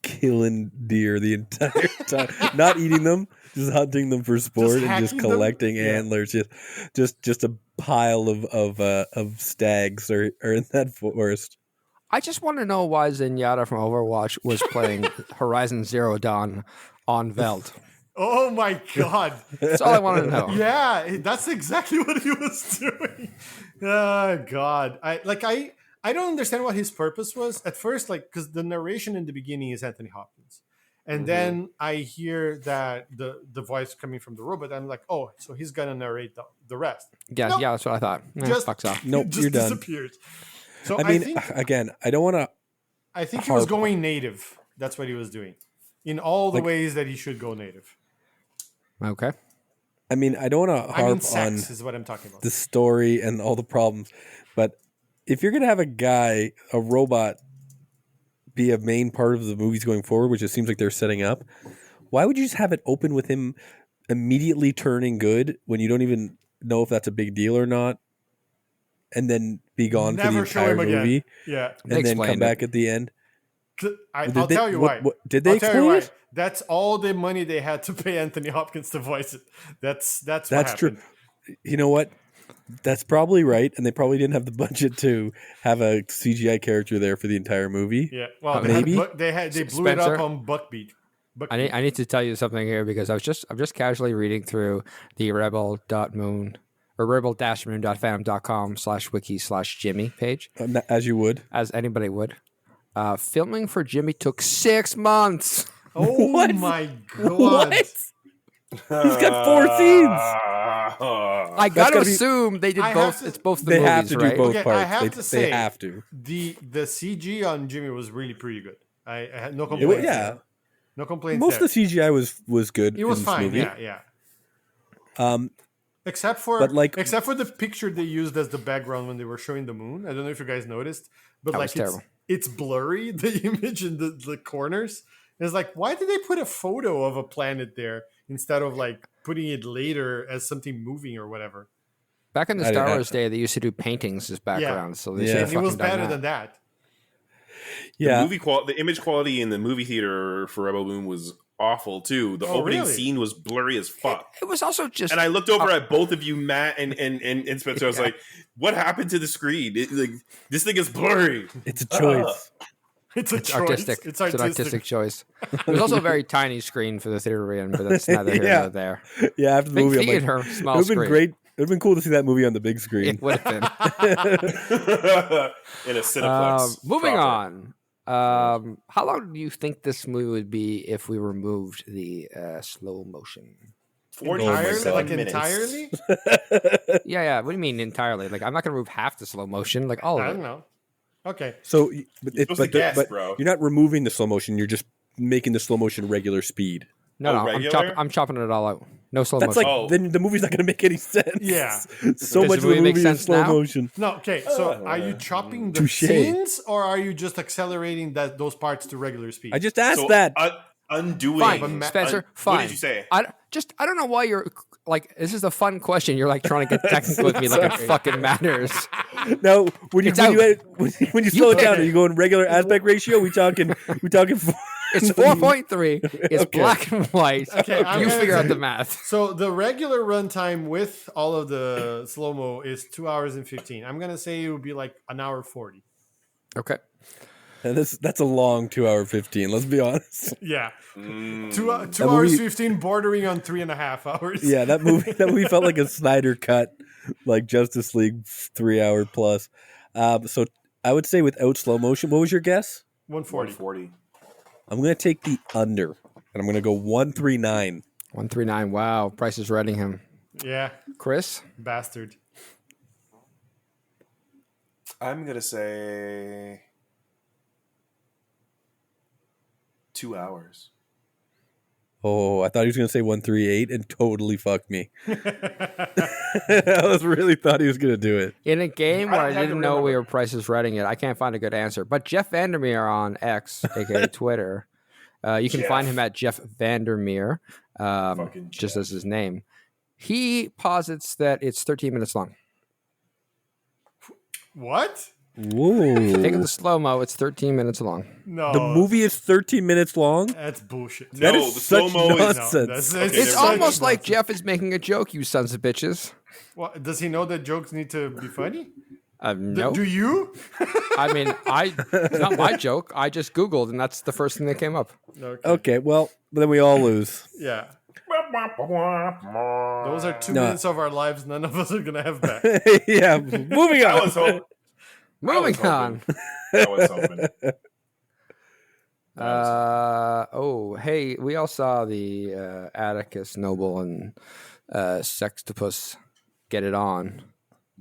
killing deer the entire time, not eating them, just hunting them for sport and just collecting antlers. Just a pile of stags are in that forest. I just want to know why Zenyatta from Overwatch was playing Horizon Zero Dawn on Veld. Oh my god! That's all I want to know. Yeah, that's exactly what he was doing. Oh god! I don't understand what his purpose was at first. Like, because the narration in the beginning is Anthony Hopkins, and then I hear that the voice coming from the robot. I'm like, oh, so he's gonna narrate the rest. Yeah, Nope. yeah, that's what I thought. Just Fucks off. Nope, just you're done. disappeared. So I mean, again, I don't want to. I think he was going native. That's what he was doing, in all the ways that he should go native. Okay. I mean, I don't want to harp on Sex is what I'm talking about. the story and all the problems, but if you're gonna have a robot, be a main part of the movies going forward, which it seems like they're setting up, why would you just have it open with him immediately turning good when you don't even know if that's a big deal or not, and then be gone for the Never show entire him again. movie, Yeah. and then come back at the end? I'll tell you why. Did they I'll tell you explain why. it? That's all the money they had to pay Anthony Hopkins to voice it. That's what That's true. happened. You know what? That's probably right, and they probably didn't have the budget to have a CGI character there for the entire movie. Yeah. Well, Maybe. they blew it up Spencer? on Buckbeat. I need to tell you something here because I'm just casually reading through the rebel.moon or rebel-moon.fandom.com/wiki/Jimmy page, As you would. as anybody would. Filming for Jimmy took 6 months. Oh What? my god! What? He's got 4 scenes. I got to gotta be- assume they did I both. have to- It's both the They movies, have to right? do both Okay, I parts. have They to say- they have to. The CG on Jimmy was really pretty good. I had no It complaints. yeah. No complaints. Most there. of the CGI was good. It was in this fine. movie. Yeah. Um, Except for But, like- except for the picture they used as the background when they were showing the moon. I don't know if you guys noticed, but That like was terrible. it's blurry, the image in the corners. And it's like, why did they put a photo of a planet there instead of like putting it later as something moving or whatever? Back in the I Star didn't- Wars day, they used to do paintings as backgrounds, so they Yeah. should And have it was fucking done better that. than that. yeah. The image quality in the movie theater for Rebel Moon was awful too. The Oh, opening really? scene was blurry as fuck. It was also just. And I looked over at both of you, Matt and Spencer. I was Yeah. like, "What happened to the screen? Like this thing is blurry." It's a choice. It's a It's choice. artistic. It's It's an artistic choice. It was also a very tiny screen for the theater we're in, but that's neither here Yeah. nor there. Yeah, after the Big movie, I'm like, theater, it small would have been screen. great. It would have been cool to see that movie on the big screen. It would have been. In a Cineplex. Moving proper. on. How long do you think this movie would be if we removed the slow motion? 47 Like minutes. entirely? Yeah. What do you mean entirely? Like I'm not gonna remove half the slow motion, like all I of don't it. know. Okay. So, You're supposed to guess, but bro. you're not removing the slow motion. You're just making the slow motion regular speed. No, Oh, regular? I'm chopping it all out. No slow That's motion. like then the movie's not going to make any sense. Yeah. so Does much the of the movie make movie is sense slow now? motion. No, okay. So are you chopping the Touche. scenes or are you just accelerating those parts to regular speed? I just asked So, that. undoing. Fine, Spencer. Fine. What did you say? I don't know why you're like. This is a fun question. You're like trying to get technical with me, like it fucking matters. No, when you It's out. when you slow it down, pick. are you going regular aspect ratio? We talking. It's 4.3. It's Okay. black and white. Okay, I'm You gonna figure out say- the math. So the regular runtime with all of the slow mo is 2 hours and 15. I'm gonna say it would be like an hour 40. Okay. And that's a long 2 hour 15. Let's be honest. Yeah, Mm. two That hours movie- 15, bordering on 3.5 hours. Yeah, that movie felt like a Snyder cut, like Justice League 3 hour plus. So I would say without slow motion. What was your guess? 140. 140. I'm gonna take the under, and I'm gonna go 139. 139. Wow. Price is Reading him. Yeah, Chris. bastard. I'm gonna say 2 hours. Oh, I thought he was gonna say 138 and totally fucked me. I really thought he was gonna do it. In a game I where I don't have to didn't know we remember. were Price is Reading it, I can't find a good answer. But Jeff Vandermeer on X, aka Twitter, you can Jeff. find him at Jeff Vandermeer, Fucking just Jeff. as his name. He posits that it's 13 minutes long. What? Whoa! Take the slow mo. It's 13 minutes long. No. The movie is 13 minutes long. That's bullshit. That No, is the such slow-mo is- nonsense. No, that's- Okay, It's there's almost like nonsense. Jeff is making a joke. You sons of bitches. What, does he know that jokes need to be funny? No, Do you? I mean, it's not my joke. I just Googled, and that's the first thing that came up. Okay. Okay, well, then we all lose. Yeah. Those are 2 No. minutes of our lives none of us are going to have back. Yeah, moving I on. was hoping. Moving on. I was hoping. Hey, we all saw the Atticus Noble and Sextopus get it on.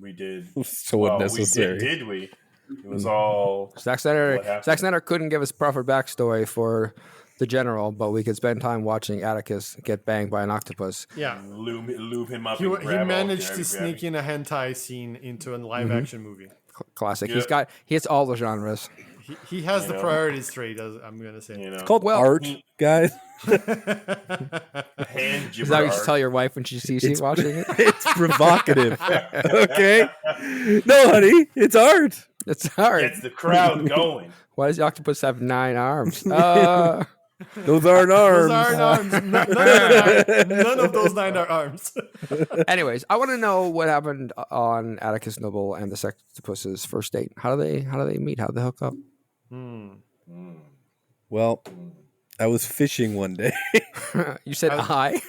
We did. So unnecessary. Did we? It was all. Zack Snyder, What happened? Zack Snyder couldn't give us proper backstory for the general, but we could spend time watching Atticus get banged by an octopus. Yeah. Lube him up. He, and he grab all- managed grab- to grab- sneak in a hentai scene into a live action movie. Classic. Yeah. He hits all the genres. He has You the know. priorities straight, as I'm going to say. You know, Called Well- art, guys. hand Is that what you gibber tell your wife when she sees you watching it? It's provocative. Okay. No, honey, it's art. It's hard. gets the crowd going. Why does the octopus have 9 arms? Those aren't arms. Those aren't arms. None of those 9 are arms. Anyways, I want to know what happened on Atticus Noble and the Sextopus's first date. How do they meet? How do they hook up? Well, I was fishing one day. You said I.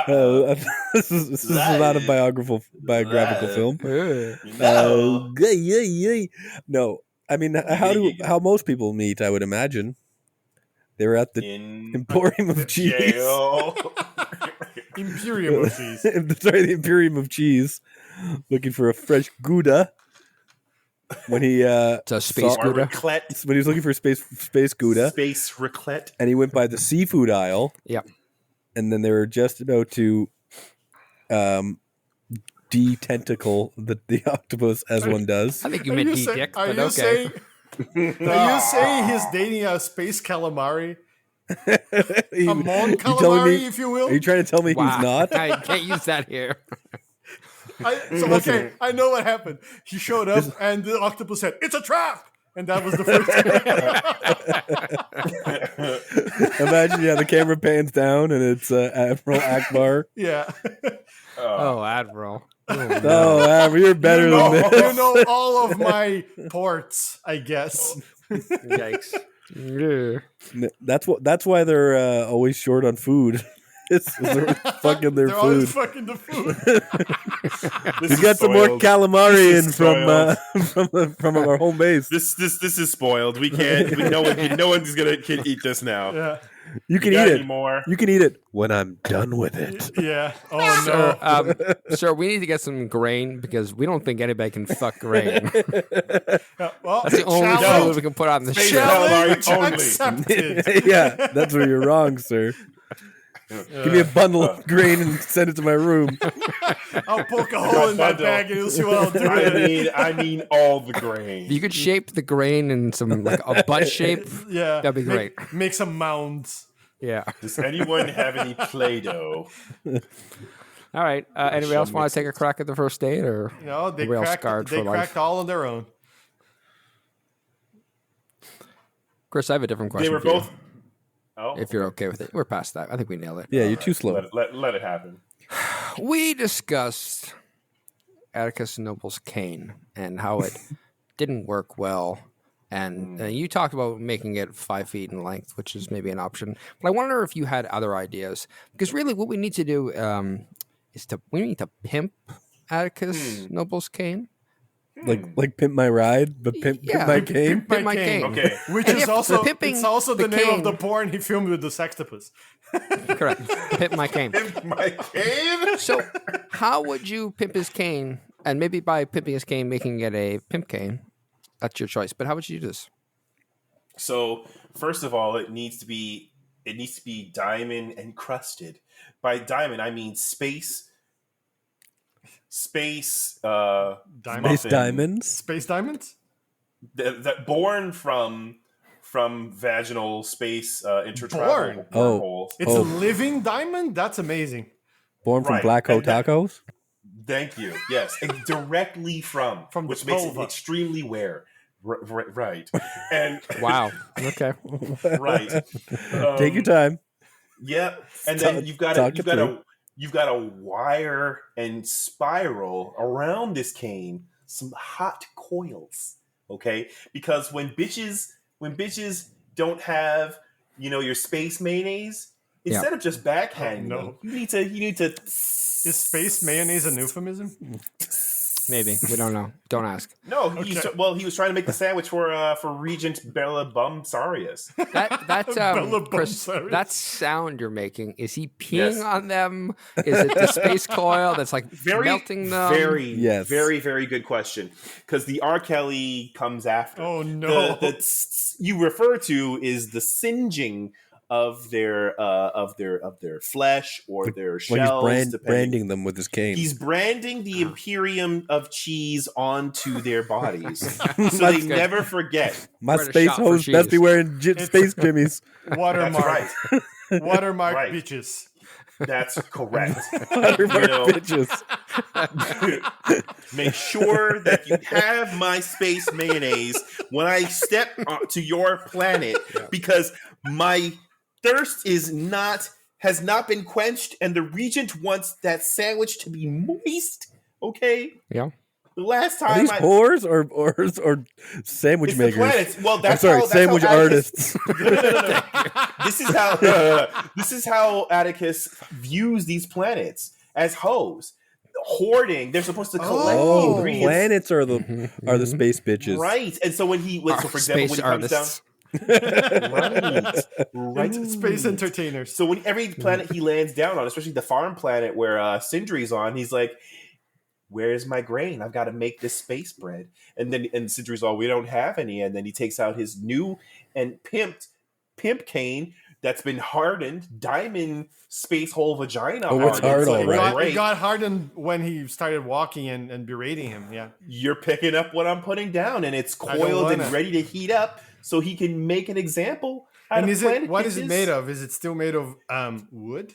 Uh-oh. This is not a biographical film. No, I mean how most people meet. I would imagine they were at the In Emporium of Cheese. jail. Imperium of cheese. Sorry, the Imperium of Cheese, looking for a fresh Gouda. When he It's a space saw- Or Gouda. raclette. when he was looking for space Gouda, Space raclette. and he went by the seafood aisle. Yep. And then they were just about to de-tentacle the octopus, as one does. I think you meant dick, Are but you okay. saying? Are you saying he's dating a space calamari, a mon You telling calamari, me- if you will? Are you trying to tell me Wow. he's not? I can't use that here. Okay, I know what happened. He showed up, and the octopus said, "It's a trap." And that was the first. Imagine, the camera pans down and it's Admiral Akbar. Yeah. Oh, Admiral. Oh, Oh, Admiral, you're better than this. You know all of my ports, I guess. Yikes. Yeah. That's why they're always short on food. They're fucking their They're food. always fucking the food. We got some more calamari in spoiled. from our home base. This is spoiled. We can't. No one's can eat this now. Yeah. You can got eat any it. more? You can eat it when I'm done with it. Yeah. Oh no. Sir, we need to get some grain because we don't think anybody can fuck grain. Well, That's the only food we can put on the Space show. calamari challenge only. accepted. Yeah, that's where you're wrong, sir. Give me a bundle of grain and send it to my room. I'll poke a hole in that bag and you'll see what I'll do with it. I mean all the grain. If you could shape the grain in some like a butt shape, Yeah. that'd be great. Make some mounds. Yeah. Does anyone have any Play-Doh? All right. Anybody else want to take a crack at the first date, or You know, they are we all cracked, scarred they for life? cracked all on their own. Chris, I have a different question. They were for you, both. Oh, if you're okay with it, we're past that. I think we nailed it. Yeah, you're too slow. let it happen. We discussed Atticus Noble's cane and how it didn't work well. And you talked about making it 5 feet in length, which is maybe an option. But I wonder if you had other ideas. Because really what we need to do is we need to pimp Atticus Noble's cane. Like pimp my ride, but pimp my cane. Pimp my cane. Okay. Which And is if also pimping it's also the name cane- of the porn he filmed with the sextopus. Correct. Pimp my cane. My cane. So how would you pimp his cane? And maybe by pimping his cane, making it a pimp cane. That's your choice. But how would you do this? So first of all, it needs to be diamond encrusted. By diamond, I mean space. Diamond? Space diamonds. Space diamonds? That born from vaginal space intertravel Born? wormholes. It's a living diamond? That's amazing. Born from Right, Black Hole and that- Tacos. Thank you. Yes, and directly from From the which makes it vulva. extremely rare. Right, and Wow. Okay. right. Take your time. Yeah, and Talk- then you've got talk it a wire and spiral around this cane, some hot coils. Okay, because when bitches don't have your space mayonnaise, instead of just backhanding them, you need to. Is space mayonnaise an euphemism? Maybe. We don't know. Don't ask. No, he was trying to make the sandwich for Regent Bella Bumsarius. That Chris, Sorry. that sound you're making, is he peeing Yes. on them? Is it the space coil that's like melting them? Yes. Very, very good question. Because the R. Kelly comes after. Oh, no. The you refer to is the singeing of their flesh or their shells. When he's depending. branding them with his cane. He's branding the Imperium of cheese onto their bodies, so That's they good. never forget. My Where to space shop for host best cheese. be wearing space jimmies. Watermark. That's right. Watermark Right. bitches. That's correct. Watermark know. bitches. Make sure that you have my space mayonnaise when I step onto your planet, because my thirst has not been quenched, and the Regent wants that sandwich to be moist. Okay. Yeah. The last Are time these whores or sandwich it's the makers? planets. Well, I'm that's sorry, how, that's sandwich how Atticus, artists. No. This is how Atticus views these planets as hoes. Hoarding. They're supposed to collect the Oh, ingredients. planets are the space bitches. Right. And so when so for example, when he comes down. Right. Space entertainers. So when every planet he lands down on, especially the farm planet where Sindri's on, he's like, "Where's my grain? I've got to make this space bread." And Sindri's all, "We don't have any." And then he takes out his new and pimp cane that's been hardened, diamond space hole vagina. Oh, it's hard, So all right. It got hardened when he started walking and berating him. Yeah. You're picking up what I'm putting down, and it's I don't coiled and wanna. ready to heat up, so he can make an example. And what is it made of? Is it still made of wood?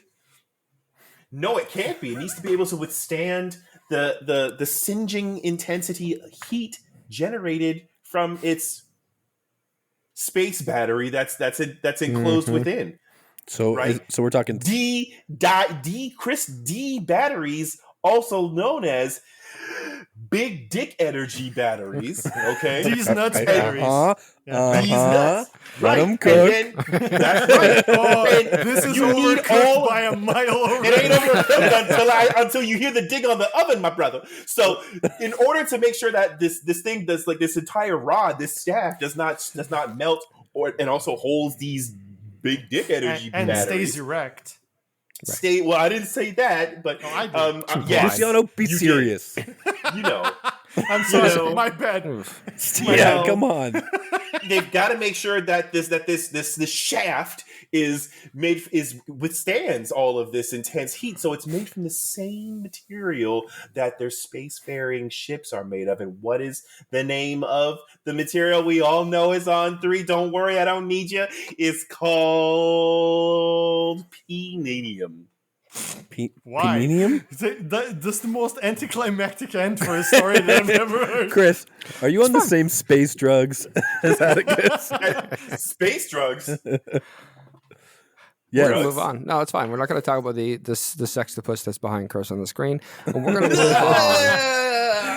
No, it can't be. It needs to be able to withstand the singeing intensity heat generated from its space battery that's enclosed within. So Right. So we're talking D Chris D batteries, also known as big dick energy batteries. Okay. These nuts batteries. These nuts. Let Right. them cook. And then, that's right. Oh, And this is you need overcooked by a mile already. It ain't overcooked until you hear the dig on the oven, my brother. So, in order to make sure that this thing does, like, this entire rod, this shaft does not melt, and also holds these big dick energy and batteries. stays erect. Well, I didn't say that, but I did. yes, Luciano, be you serious. You know, I'm sorry, You know. my bad. Yeah, come on. they've got to make sure that this shaft withstands all of this intense heat. So it's made from the same material that their spacefaring ships are made of. And what is the name of the material we all know is on 3? Don't worry, I don't need you. It's called Penium. Why? Penium? That's the most anticlimactic end for a story that I've ever heard. Chris, are you on the same space drugs as Atticus? Space drugs. Yeah. We're gonna move on. No, it's fine. We're not gonna talk about the sextopus that's behind Chris on the screen. And we're gonna move on.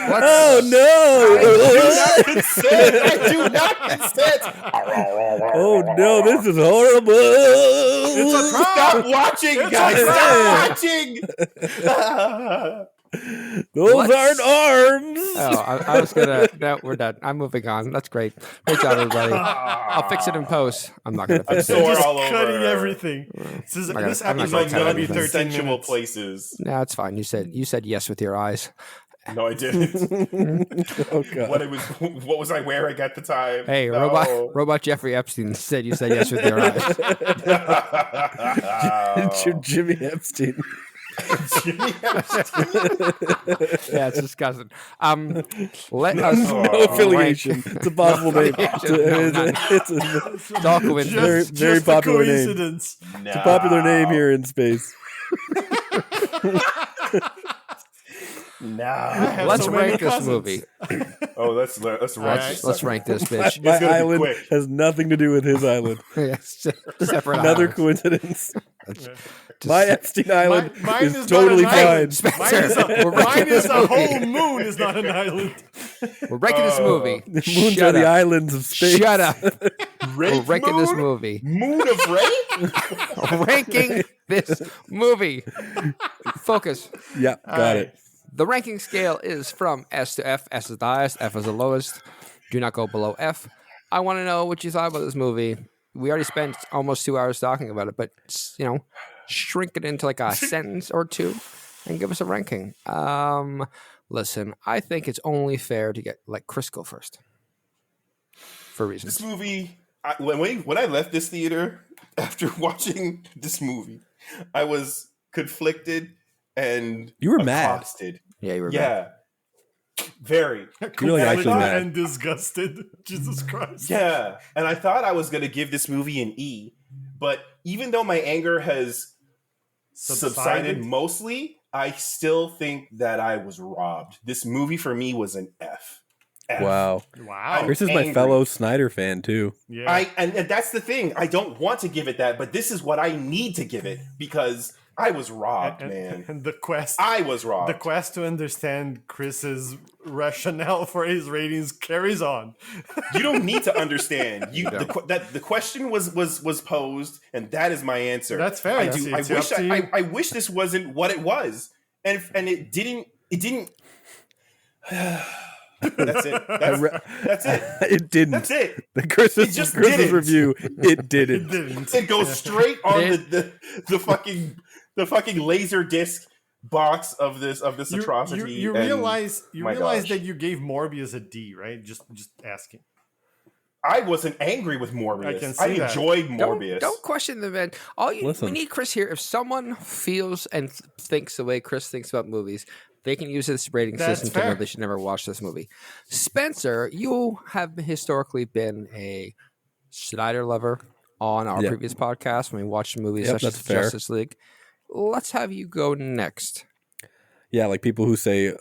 Oh no! I do not consent. Oh no, this is horrible! It's a trap! Stop watching, It's guys! a Stop watching! Those aren't arms. Oh, I was gonna. No, we're done. I'm moving on. That's great. Great job, everybody. I'll fix it in post. I'm not gonna fix Sore it. Just all over. cutting everything. This I'm not episode's gonna gonna cut be everything. 13 Sensual minutes. places. No, it's fine. You said yes with your eyes. No, I didn't. Oh god. What was I wearing at the time? Hey, No. robot Jeffrey Epstein said you said yes with your eyes. Jimmy Epstein. Jimmy Epstein. Yeah, it's disgusting. Let us No affiliation. It's a possible name. It's It's all coincidence. Very Just a popular name. coincidence. It's a popular name here in space. No. Let's so many rank this cousins. movie. Oh, let's rank Let's rank this bitch. My gonna be island quick. has nothing to do with his island. Yes, separate Another islands. coincidence. Just- My Epstein Island Mine is is totally not an fine. island. Mine is a whole moon. Is not an island. We're ranking this movie. The moons Shut are the up. islands of space. Shut up. We're Rake ranking this moon? movie. Moon of Rape? Ranking this movie. Focus. Yeah, got it. The ranking scale is from S to F. S is the highest, F is the lowest. Do not go below F. I want to know what you thought about this movie. We already spent almost 2 hours talking about it, but shrink it into like a sentence or two and give us a ranking. Listen, I think it's only fair to get Chris go first for reasons. This movie, when I left this theater after watching this movie, I was conflicted and You were mad. accosted. Yeah, you were Yeah. Very. You're really actually mad. And disgusted. Jesus Christ. Yeah. And I thought I was going to give this movie an E, but even though my anger has subsided mostly, I still think that I was robbed. This movie for me was an F. F. Wow. Wow. Chris is my angry. fellow Snyder fan too. Yeah. And that's the thing. I don't want to give it that, but this is what I need to give it because I was robbed, man. And the quest. I was robbed. The quest to understand Chris's rationale for his ratings carries on. You don't need to understand. The question was posed, and that is my answer. That's fair. I It's do. up to you. I wish this wasn't what it was, and it didn't. It didn't. That's it. That's it. It didn't. That's it. The Chris's just Chris's didn't. review. It didn't. Didn't. It goes straight on the fucking laser disc box of this atrocity. You and realize my gosh. that you gave Morbius a D, right? Just asking. I wasn't angry with Morbius. I can I see that. enjoyed Morbius. Don't question the man. We Listen. need Chris here. If someone feels and thinks the way Chris thinks about movies, they can use this rating That's system to know fair. they should never watch this movie. Spencer, you have historically been a Snyder lover on our Yeah. previous podcast when we watched movies Yep, such as that's fair. Justice League. Let's have you go next. Yeah, like people who say,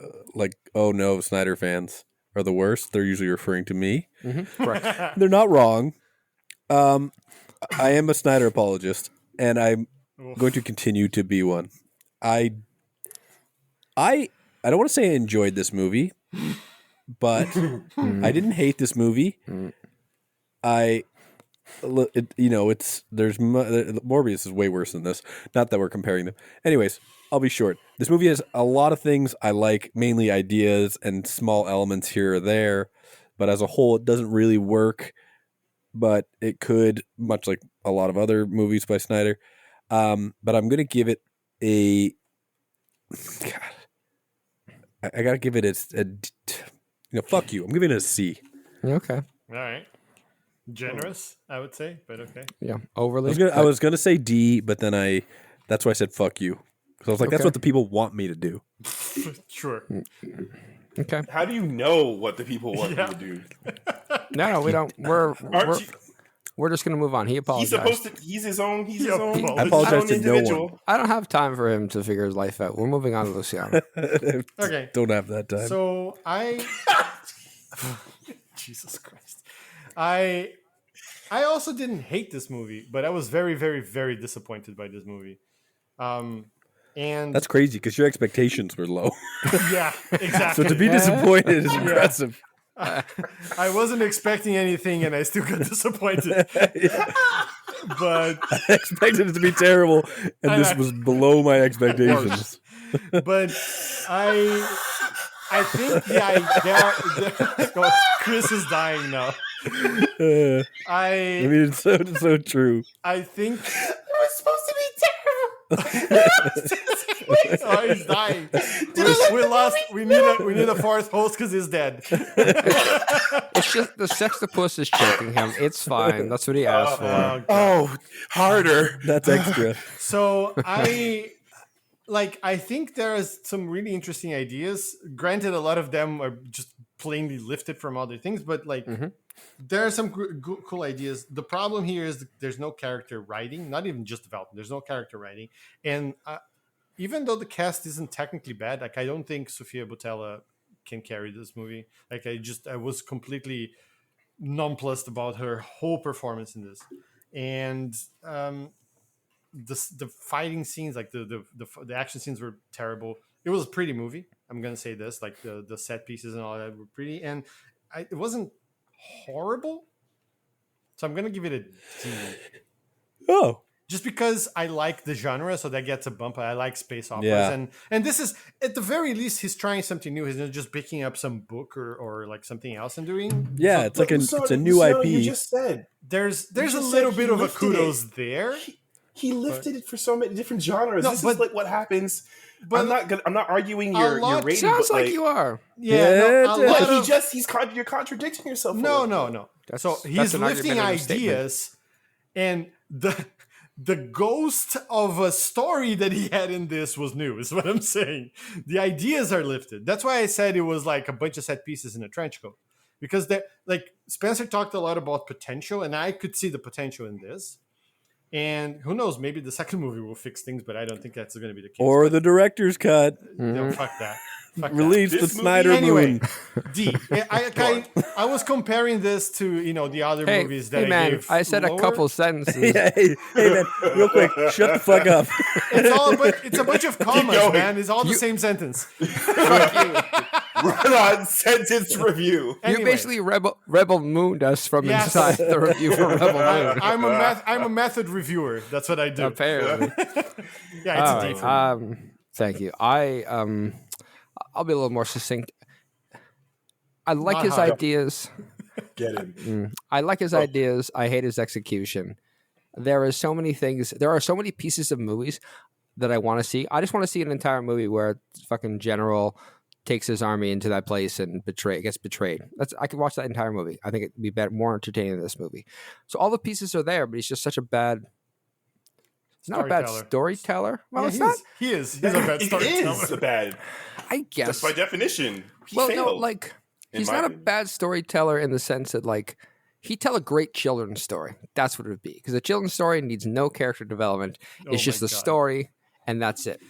oh no, Snyder fans are the worst. They're usually referring to me. Correct. They're not wrong. I am a Snyder apologist, and I'm Oof. going to continue to be one. I don't want to say I enjoyed this movie, but I didn't hate this movie. Morbius is way worse than this. Not that we're comparing them. Anyways, I'll be short. This movie has a lot of things I like, mainly ideas and small elements here or there, but as a whole, it doesn't really work. But it could, much like a lot of other movies by Snyder. But I'm gonna give it a. God, I gotta give it fuck you. I'm giving it a C. Okay. All right. Generous, I would say, but okay. Yeah. Overly. I was gonna say D, but then that's why I said fuck you. Because I was like, that's Okay. what the people want me to do. Sure. Okay. How do you know what the people want you to do? No, we don't. We're just gonna move on. He He's apologized. supposed to. He's his own. He's his own. I apologize his own to no one. individual. I don't have time for him to figure his life out. We're moving on to Luciano. Okay. Don't have that time. So Jesus Christ. I also didn't hate this movie, but I was very, very, very disappointed by this movie. And That's crazy because your expectations were low. yeah, exactly. So to be disappointed is impressive. I wasn't expecting anything, and I still got disappointed. But I expected it to be terrible, and this was below my expectations. But I think Chris is dying now. I mean, it's so true. I think It was supposed to be oh, he's dying. We lost. We need a fourth host because he's dead. It's just the sextopus is choking him. It's fine. That's what he asked for. Oh, harder. That's extra. So I think there's some really interesting ideas. Granted, a lot of them are just plainly lifted from other things, but there are some cool ideas. The problem here is there's no character writing, not even just development. There's no character writing, and even though the cast isn't technically bad, like I don't think Sofia Boutella can carry this movie. Like I was completely nonplussed about her whole performance in this, and the fighting scenes, like the action scenes, were terrible. It was a pretty movie. I'm gonna say this, like the set pieces and all that were pretty, and it wasn't horrible. So I'm gonna give it a D. Oh, Just because I like the genre, so that gets a bump. I like space operas, Yeah. and this is at the very least he's trying something new. He's not just picking up some book or like something else and doing. yeah, it's like it's a new IP. You just said There's a just little said bit he of a lifted kudos it. there. He lifted it for so many different genres. No, This but- is like what happens. but I'm not arguing a your lot- rating. Sounds but like you are. Yeah, no, a Yeah, lot But of- you're contradicting yourself. a No, little. no. That's- So that's he's an lifting argument and a ideas, and the ghost of a story that he had in this was new. Is what I'm saying. The ideas are lifted. That's why I said it was like a bunch of set pieces in a trench coat, because like Spencer talked a lot about potential, and I could see the potential in this. And who knows? Maybe the second movie will fix things, but I don't think that's going to be the case. Or the director's cut. No, fuck that. Fuck that. Release This the movie- Snyder Anyway, Moon. D. I was comparing this to the other Hey, movies that hey man, gave I said lower. a couple sentences. Yeah, hey man, real quick, shut the fuck up. It's a bunch of commas, going. man. It's all the same sentence. Run on sentence review. You Anyway, basically rebel mooned us from Yes. inside the review for Rebel Moon. I'm a method reviewer. That's what I do. Apparently. Yeah, it's All a D right. for me. Thank you. I'll be a little more succinct. I like Not his hard. ideas. Get him. I like his ideas. I hate his execution. There are so many things. There are so many pieces of movies that I want to see. I just want to see an entire movie where fucking general takes his army into that place and gets betrayed. I could watch that entire movie. I think it'd be better, more entertaining than this movie. So all the pieces are there, but he's just such a bad. He's not a bad storyteller. Well, Yeah, it's not. He is. He's a bad It storyteller. is a bad. I guess. By definition, he Well, failed. no, like in he's my not a opinion. bad storyteller in the sense that like he'd tell a great children's story. That's what it would be. Because a children's story needs no character development. It's Oh just my the God. story and that's it.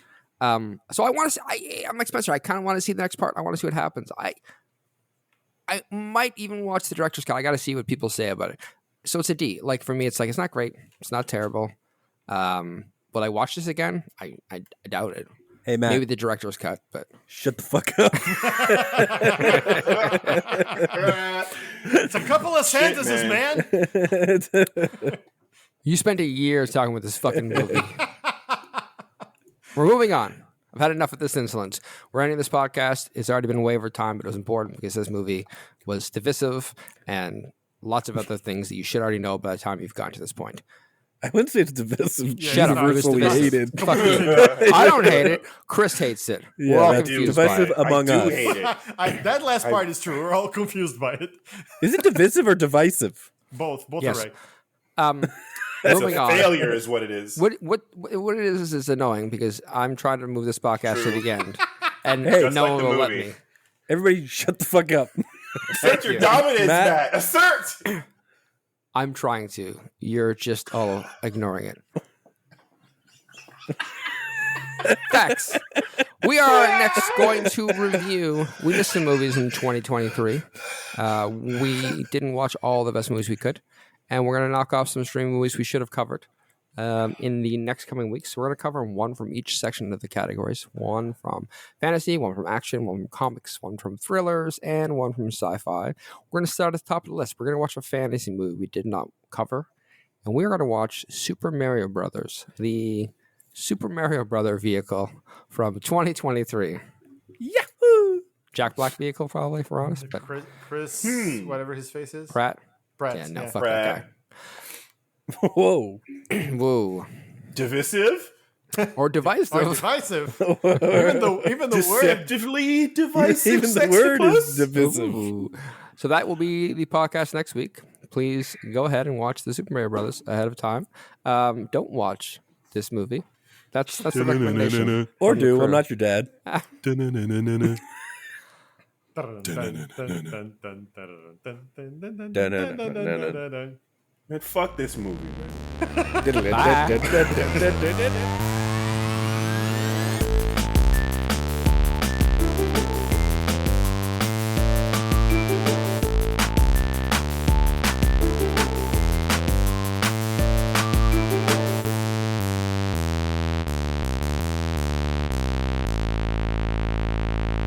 So I want to see. I'm like Spencer. I kind of want to see the next part. I want to see what happens. I might even watch the director's cut. I got to see what people say about it. So it's a D. Like for me, it's like it's not great. It's not terrible. Will I watch this again? I doubt it. Hey Matt, Maybe the director's cut, but shut the fuck up. It's a couple of sentences, man. you spent a year talking about this fucking movie. We're moving on. I've had enough of this insolence. We're ending this podcast. It's already been way over time, but it was important because this movie was divisive and lots of other things that you should already know by the time you've gotten to this point. I wouldn't say it's divisive. Yeah, Shut up. It's Universally divisive. hated. Fuck you. I don't hate it. Chris hates it. Yeah, We're all that's confused by divisive it. among I do us. hate it. That last part is true. We're all confused by it. Is it divisive or divisive? Both Yes. are right. It's Moving a on. failure is what it is. What it is annoying because I'm trying to move this podcast to the end, and Just no like one the will let movie. me. Everybody shut the fuck up. Assert your you. dominance, Matt. Matt. Assert. I'm trying to. You're just all ignoring it. Facts. We are next going to review. We missed some movies in 2023. We didn't watch all the best movies we could, and we're going to knock off some streaming movies we should have covered in the next coming weeks. So we're going to cover one from each section of the categories: one from fantasy, one from action, one from comics, one from thrillers, and one from sci-fi. We're going to start at the top of the list. We're going to watch a fantasy movie we did not cover, and we're going to watch Super Mario Brothers, the Super Mario Brother vehicle from 2023. Yahoo! Jack Black vehicle, probably, if we're honest. But Chris, whatever his face is. Pratt? Pratt. Yeah, no, yeah. fuck Pratt. Whoa. that guy. Whoa. Divisive. Or divisive. Or divisive. even the word. Deceptively divisive. Even the word is sextopus? divisive. Ooh. So that will be the podcast next week. Please go ahead and watch the Super Mario Brothers ahead of time. Don't watch this movie. That's the recommendation. Or from the do. crew. I'm not your dad. Man, fuck this movie, man. Bye.